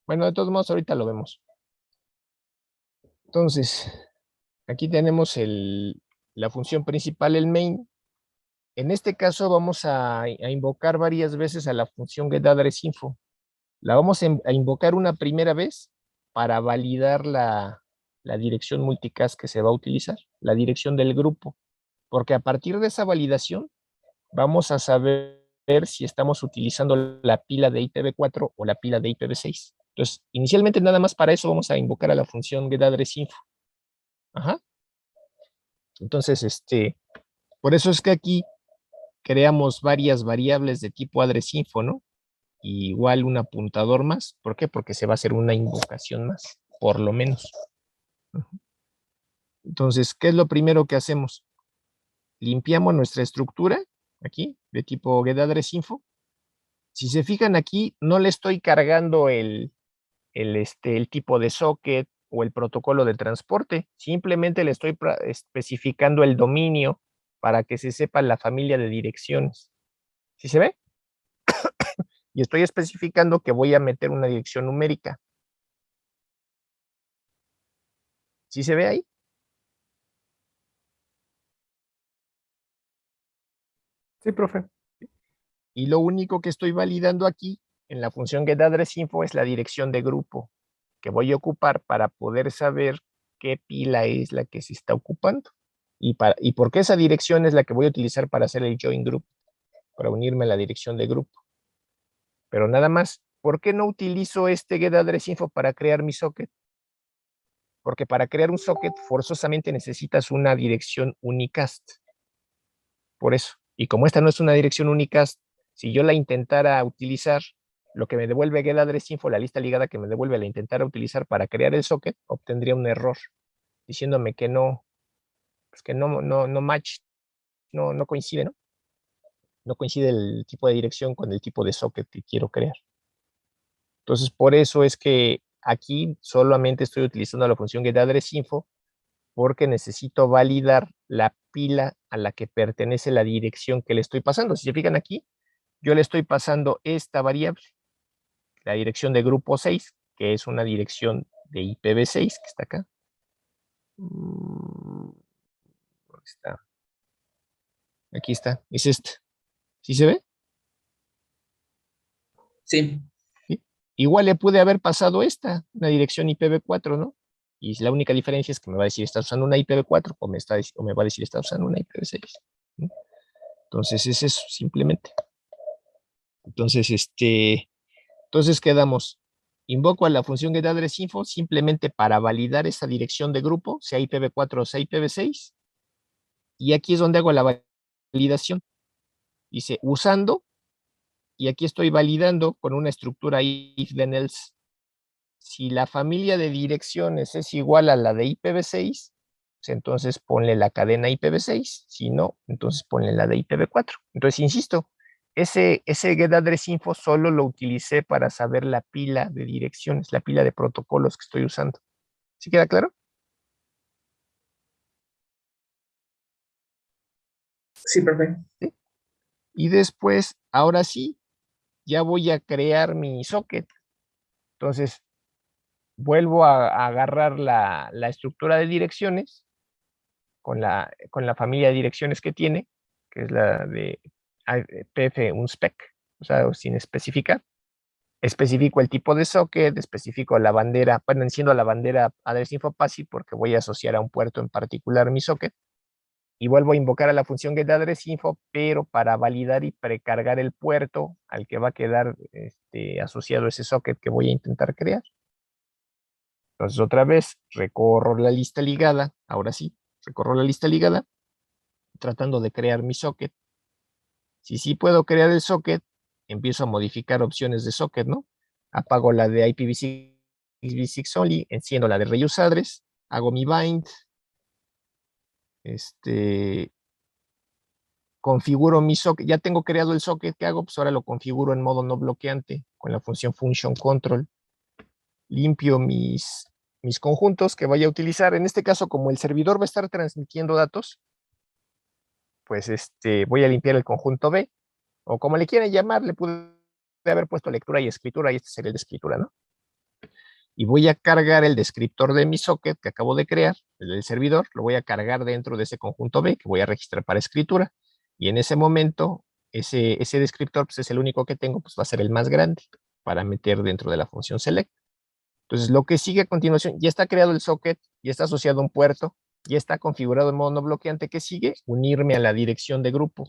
Bueno, de todos modos, ahorita lo vemos. Entonces, aquí tenemos la función principal, el main. En este caso vamos a invocar varias veces a la función getAddressInfo. La vamos a invocar una primera vez para validar la dirección multicast que se va a utilizar, la dirección del grupo, porque a partir de esa validación vamos a saber si estamos utilizando la pila de IPv4 o la pila de IPv6. Entonces, inicialmente nada más para eso vamos a invocar a la función getAddressInfo. Ajá. Entonces, por eso es que aquí creamos varias variables de tipo addressInfo, ¿no? Y igual un apuntador más. ¿Por qué? Porque se va a hacer una invocación más, por lo menos. Entonces, ¿qué es lo primero que hacemos? Limpiamos nuestra estructura, aquí, de tipo getAddressInfo. Si se fijan aquí, no le estoy cargando el tipo de socket o el protocolo de transporte. Simplemente le estoy especificando el dominio para que se sepa la familia de direcciones. ¿Sí se ve? Y estoy especificando que voy a meter una dirección numérica. ¿Sí se ve ahí? Sí, profe. Y lo único que estoy validando aquí en la función getAddressInfo es la dirección de grupo que voy a ocupar para poder saber qué pila es la que se está ocupando. Y por qué esa dirección es la que voy a utilizar para hacer el join group, para unirme a la dirección de grupo. Pero nada más, ¿por qué no utilizo este getAddressInfo para crear mi socket? Porque para crear un socket forzosamente necesitas una dirección unicast. Por eso. Y como esta no es una dirección unicast, si yo la intentara utilizar, lo que me devuelve getAddressInfo, la lista ligada que me devuelve, la intentara utilizar para crear el socket, obtendría un error diciéndome que no, pues que no match, no coincide, ¿no? No coincide el tipo de dirección con el tipo de socket que quiero crear. Entonces, por eso es que aquí solamente estoy utilizando la función getAddressInfo porque necesito validar la pila a la que pertenece la dirección que le estoy pasando. Si se fijan aquí, yo le estoy pasando esta variable, la dirección de grupo 6, que es una dirección de IPv6, que está acá. ¿Dónde está? Aquí está, es esta. ¿Sí se ve? Sí, ¿Sí? Igual le pude haber pasado esta, una dirección IPv4, ¿no? Y la única diferencia es que me va a decir, ¿estás usando una IPv4? O me va a decir, ¿estás usando una IPv6? ¿no? Entonces, es eso, simplemente. Entonces, entonces quedamos. Invoco a la función getAddressInfo simplemente para validar esa dirección de grupo, sea IPv4 o sea IPv6. Y aquí es donde hago la validación. Dice usando, y aquí estoy validando con una estructura if then else. Si la familia de direcciones es igual a la de IPv6, pues entonces ponle la cadena IPv6. Si no, entonces ponle la de IPv4. Entonces, insisto, ese getAddressInfo solo lo utilicé para saber la pila de direcciones, la pila de protocolos que estoy usando. ¿Sí queda claro? sí, profe. ¿Sí? Y después, ahora sí, ya voy a crear mi socket. Entonces, vuelvo a agarrar la estructura de direcciones con la familia de direcciones que tiene, que es la de PF unspec, o sea, sin especificar. Especifico el tipo de socket, especifico la bandera, bueno, enciendo la bandera addressInfo passive porque voy a asociar a un puerto en particular mi socket, y vuelvo a invocar a la función getAddressInfo, pero para validar y precargar el puerto al que va a quedar asociado ese socket que voy a intentar crear. Entonces otra vez recorro la lista ligada, ahora sí, recorro la lista ligada, tratando de crear mi socket. Si sí puedo crear el socket, empiezo a modificar opciones de socket, ¿no? Apago la de IPv6 only, enciendo la de reuse address, hago mi bind, configuro mi socket, ya tengo creado el socket, ¿qué hago? Pues ahora lo configuro en modo no bloqueante con la función function control. Limpio mis conjuntos que vaya a utilizar. En este caso, como el servidor va a estar transmitiendo datos, pues voy a limpiar el conjunto B, o como le quieran llamar, le pude haber puesto lectura y escritura, y este sería el de escritura, ¿no? Y voy a cargar el descriptor de mi socket que acabo de crear, el del servidor, lo voy a cargar dentro de ese conjunto B que voy a registrar para escritura. Y en ese momento, ese descriptor, pues es el único que tengo, pues va a ser el más grande para meter dentro de la función select. Entonces, lo que sigue a continuación, ya está creado el socket, ya está asociado a un puerto, ya está configurado en modo no bloqueante. ¿Qué sigue? Unirme a la dirección de grupo.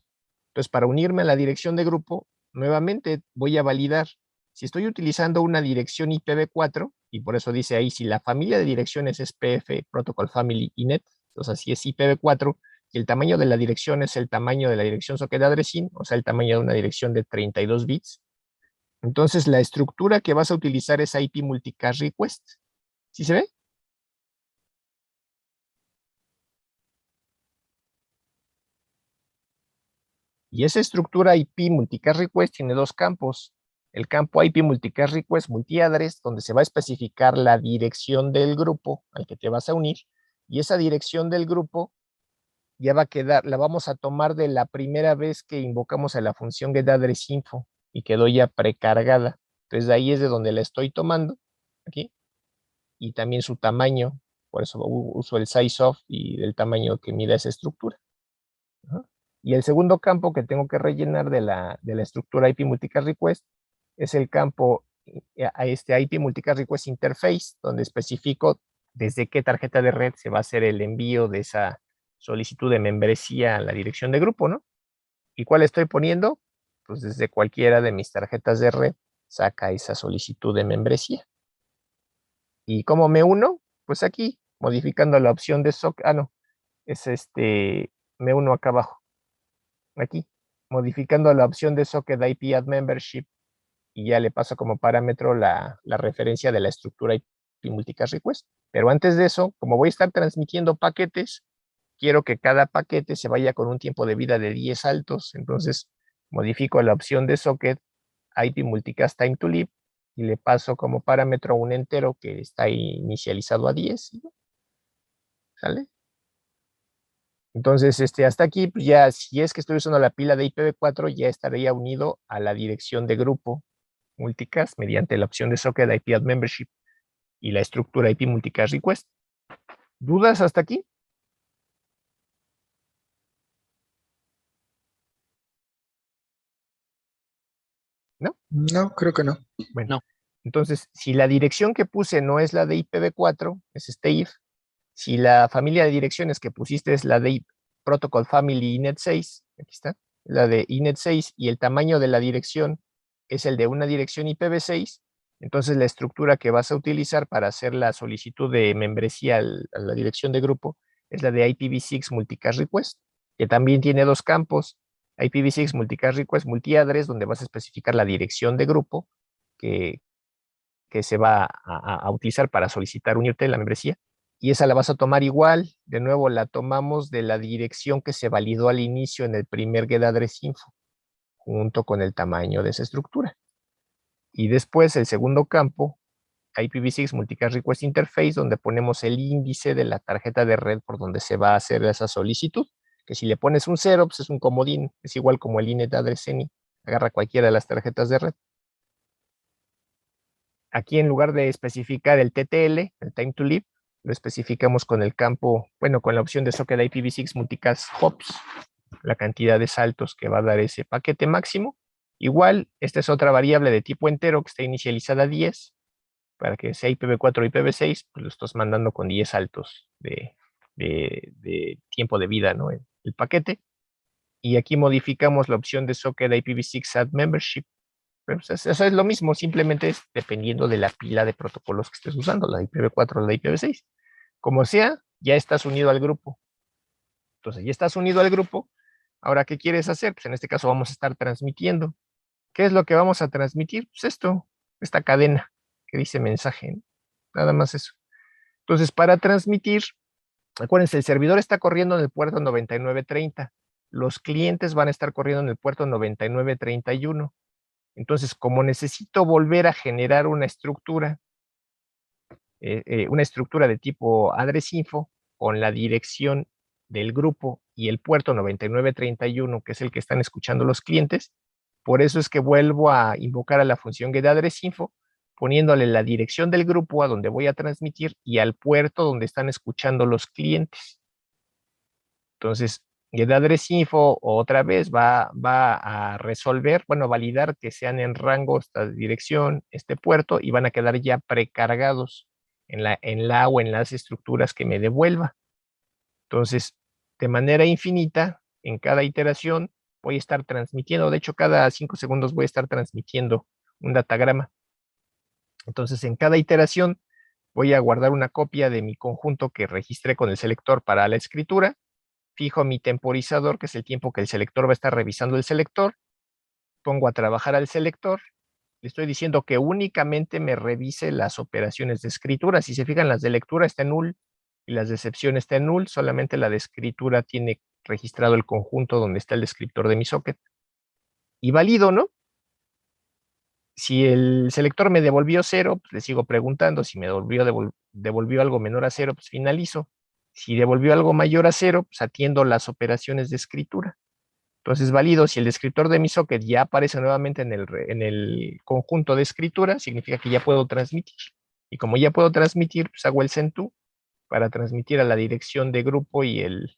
Entonces, para unirme a la dirección de grupo, nuevamente voy a validar. Si estoy utilizando una dirección IPv4, y por eso dice ahí, si la familia de direcciones es PF, Protocol Family Inet, entonces así es IPv4, y el tamaño de la dirección es el tamaño de la dirección socket addressing, o sea, el tamaño de una dirección de 32 bits. Entonces, la estructura que vas a utilizar es IP Multicast Request. ¿Sí se ve? Y esa estructura IP Multicast Request tiene dos campos. El campo IP Multicast Request Multiaddress, donde se va a especificar la dirección del grupo al que te vas a unir. Y esa dirección del grupo ya va a quedar, la vamos a tomar de la primera vez que invocamos a la función getAddressInfo y quedó ya precargada. Entonces, de ahí es de donde la estoy tomando. Aquí. Y también su tamaño, por eso uso el sizeOf y el tamaño que mida esa estructura. Ajá. Y el segundo campo que tengo que rellenar de la estructura IP Multicast Request es el campo a IP Multicast Request Interface, donde especifico desde qué tarjeta de red se va a hacer el envío de esa solicitud de membresía a la dirección de grupo, ¿no? ¿Y cuál estoy poniendo? Pues desde cualquiera de mis tarjetas de red saca esa solicitud de membresía. ¿Y cómo me uno? Pues aquí, modificando la opción de socket. Ah, no, es me uno acá abajo. Aquí, modificando la opción de socket IP add membership y ya le paso como parámetro la referencia de la estructura IP multicast request. Pero antes de eso, como voy a estar transmitiendo paquetes, quiero que cada paquete se vaya con un tiempo de vida de 10 saltos. Entonces, modifico la opción de socket IP multicast time to live y le paso como parámetro un entero que está inicializado a 10. ¿Sale? Entonces, hasta aquí, pues ya, si es que estoy usando la pila de IPv4, ya estaría unido a la dirección de grupo multicast mediante la opción de socket IP add membership y la estructura IP multicast request. ¿Dudas hasta aquí? ¿No? No, creo que no. Bueno, entonces, si la dirección que puse no es la de IPv4, es este if. Si la familia de direcciones que pusiste es la de Protocol Family Inet6, aquí está, la de Inet6, y el tamaño de la dirección es el de una dirección IPv6, entonces la estructura que vas a utilizar para hacer la solicitud de membresía a la dirección de grupo es la de IPv6 Multicast Request, que también tiene dos campos, IPv6 Multicast Request Multiaddress, donde vas a especificar la dirección de grupo que se va a utilizar para solicitar unirte a la membresía, y esa la vas a tomar igual. De nuevo, la tomamos de la dirección que se validó al inicio en el primer getAddressInfo, junto con el tamaño de esa estructura. Y después el segundo campo, IPv6 Multicast Request Interface, donde ponemos el índice de la tarjeta de red por donde se va a hacer esa solicitud, que si le pones un 0, pues es un comodín, es igual como el Inet Address Any, agarra cualquiera de las tarjetas de red. Aquí en lugar de especificar el TTL, el Time to Live, lo especificamos con el campo, bueno, con la opción de socket IPv6 multicast hops, la cantidad de saltos que va a dar ese paquete máximo. Igual, esta es otra variable de tipo entero que está inicializada a 10, para que sea IPv4 o IPv6, pues lo estás mandando con 10 saltos de tiempo de vida, ¿no? El paquete. Y aquí modificamos la opción de socket IPv6 add membership Pero pues, eso es lo mismo, simplemente es dependiendo de la pila de protocolos que estés usando, la IPv4 o la IPv6. Como sea, ya estás unido al grupo. Entonces, ya estás unido al grupo. Ahora, ¿qué quieres hacer? Pues en este caso vamos a estar transmitiendo. ¿Qué es lo que vamos a transmitir? Pues esto, esta cadena que dice mensaje, ¿no? Nada más eso. Entonces, para transmitir, acuérdense, el servidor está corriendo en el puerto 9930. Los clientes van a estar corriendo en el puerto 9931. Entonces, como necesito volver a generar una estructura de tipo address info con la dirección del grupo y el puerto 9931, que es el que están escuchando los clientes, por eso es que vuelvo a invocar a la función getAddressInfo, poniéndole la dirección del grupo a donde voy a transmitir y al puerto donde están escuchando los clientes. Entonces, getAddressInfo otra vez va a resolver, bueno, validar que sean en rango esta dirección, este puerto, y van a quedar ya precargados en la o en las estructuras que me devuelva. Entonces, de manera infinita, en cada iteración voy a estar transmitiendo, de hecho, cada 5 segundos voy a estar transmitiendo un datagrama. Entonces, en cada iteración voy a guardar una copia de mi conjunto que registré con el selector para la escritura, fijo mi temporizador, que es el tiempo que el selector va a estar revisando el selector, pongo a trabajar al selector, le estoy diciendo que únicamente me revise las operaciones de escritura. Si se fijan, las de lectura está en null y las de excepción está en null, solamente la de escritura tiene registrado el conjunto donde está el descriptor de mi socket. Y valido, ¿no? Si el selector me devolvió 0, pues le sigo preguntando. Si me devolvió algo menor a 0, pues finalizo. Si devolvió algo mayor a 0, pues atiendo las operaciones de escritura. Entonces valido, si el descriptor de mi socket ya aparece nuevamente en el conjunto de escritura, significa que ya puedo transmitir. Y como ya puedo transmitir, pues hago el send-to para transmitir a la dirección de grupo y el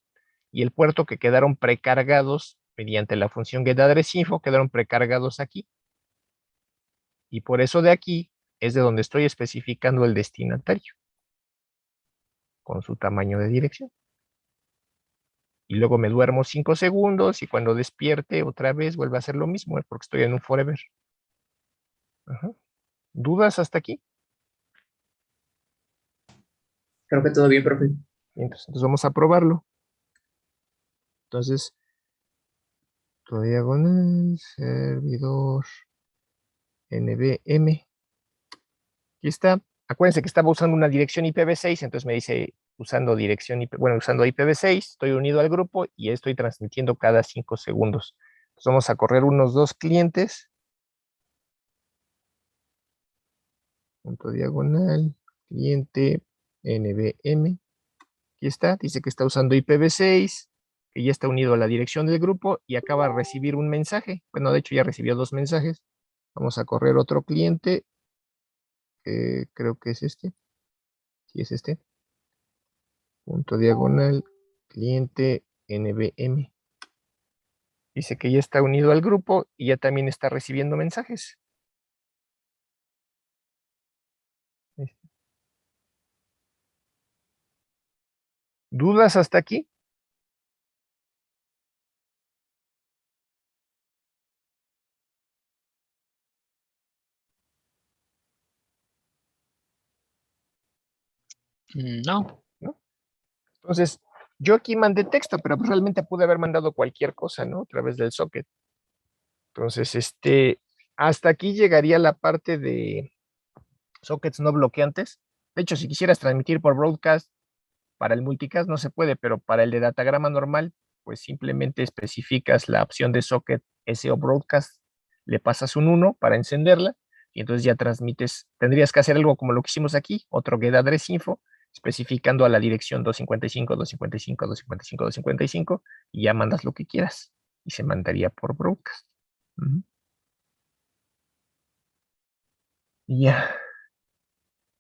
puerto que quedaron precargados mediante la función getAddressInfo, quedaron precargados aquí. Y por eso de aquí es de donde estoy especificando el destinatario con su tamaño de dirección. Y luego me duermo 5 segundos y cuando despierte otra vez vuelve a hacer lo mismo, porque estoy en un forever. Ajá. ¿Dudas hasta aquí? Creo que todo bien, profe. Entonces vamos a probarlo. Entonces, diagonal, servidor, NVM. Aquí está. Acuérdense que estaba usando una dirección IPv6, entonces me dice usando usando IPv6, estoy unido al grupo y estoy transmitiendo cada 5 segundos. Entonces vamos a correr unos 2 clientes. Punto diagonal, cliente, NVM. Aquí está, dice que está usando IPv6, que ya está unido a la dirección del grupo y acaba de recibir un mensaje. Bueno, de hecho ya recibió 2 mensajes. Vamos a correr otro cliente, creo que es este. Sí, es este. Punto diagonal, cliente, NVM. Dice que ya está unido al grupo y ya también está recibiendo mensajes. ¿Dudas hasta aquí? No. ¿No? Entonces, yo aquí mandé texto, pero pues realmente pude haber mandado cualquier cosa, ¿no? A través del socket. Entonces, hasta aquí llegaría la parte de sockets no bloqueantes. De hecho, si quisieras transmitir por broadcast, para el multicast no se puede, pero para el de datagrama normal, pues simplemente especificas la opción de socket SO broadcast, le pasas un 1 para encenderla, y entonces ya transmites. Tendrías que hacer algo como lo que hicimos aquí, otro getAddressInfo, especificando a la dirección 255.255.255.255, y ya mandas lo que quieras, y se mandaría por broadcast. Y ya.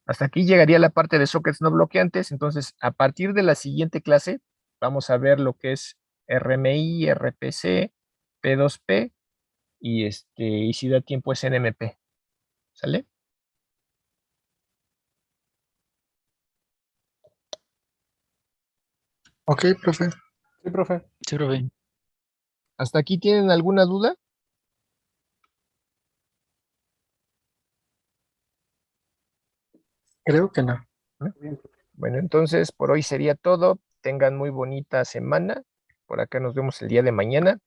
Hasta aquí llegaría la parte de sockets no bloqueantes. Entonces, a partir de la siguiente clase, vamos a ver lo que es RMI, RPC, P2P y si da tiempo es NMP. ¿Sale? Ok, profe. Sí, profe. Sí, profe. ¿Hasta aquí tienen alguna duda? Creo que no. Bueno, entonces por hoy sería todo. Tengan muy bonita semana. Por acá nos vemos el día de mañana.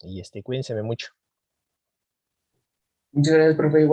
Y cuídense mucho. Muchas gracias, profe. Igual.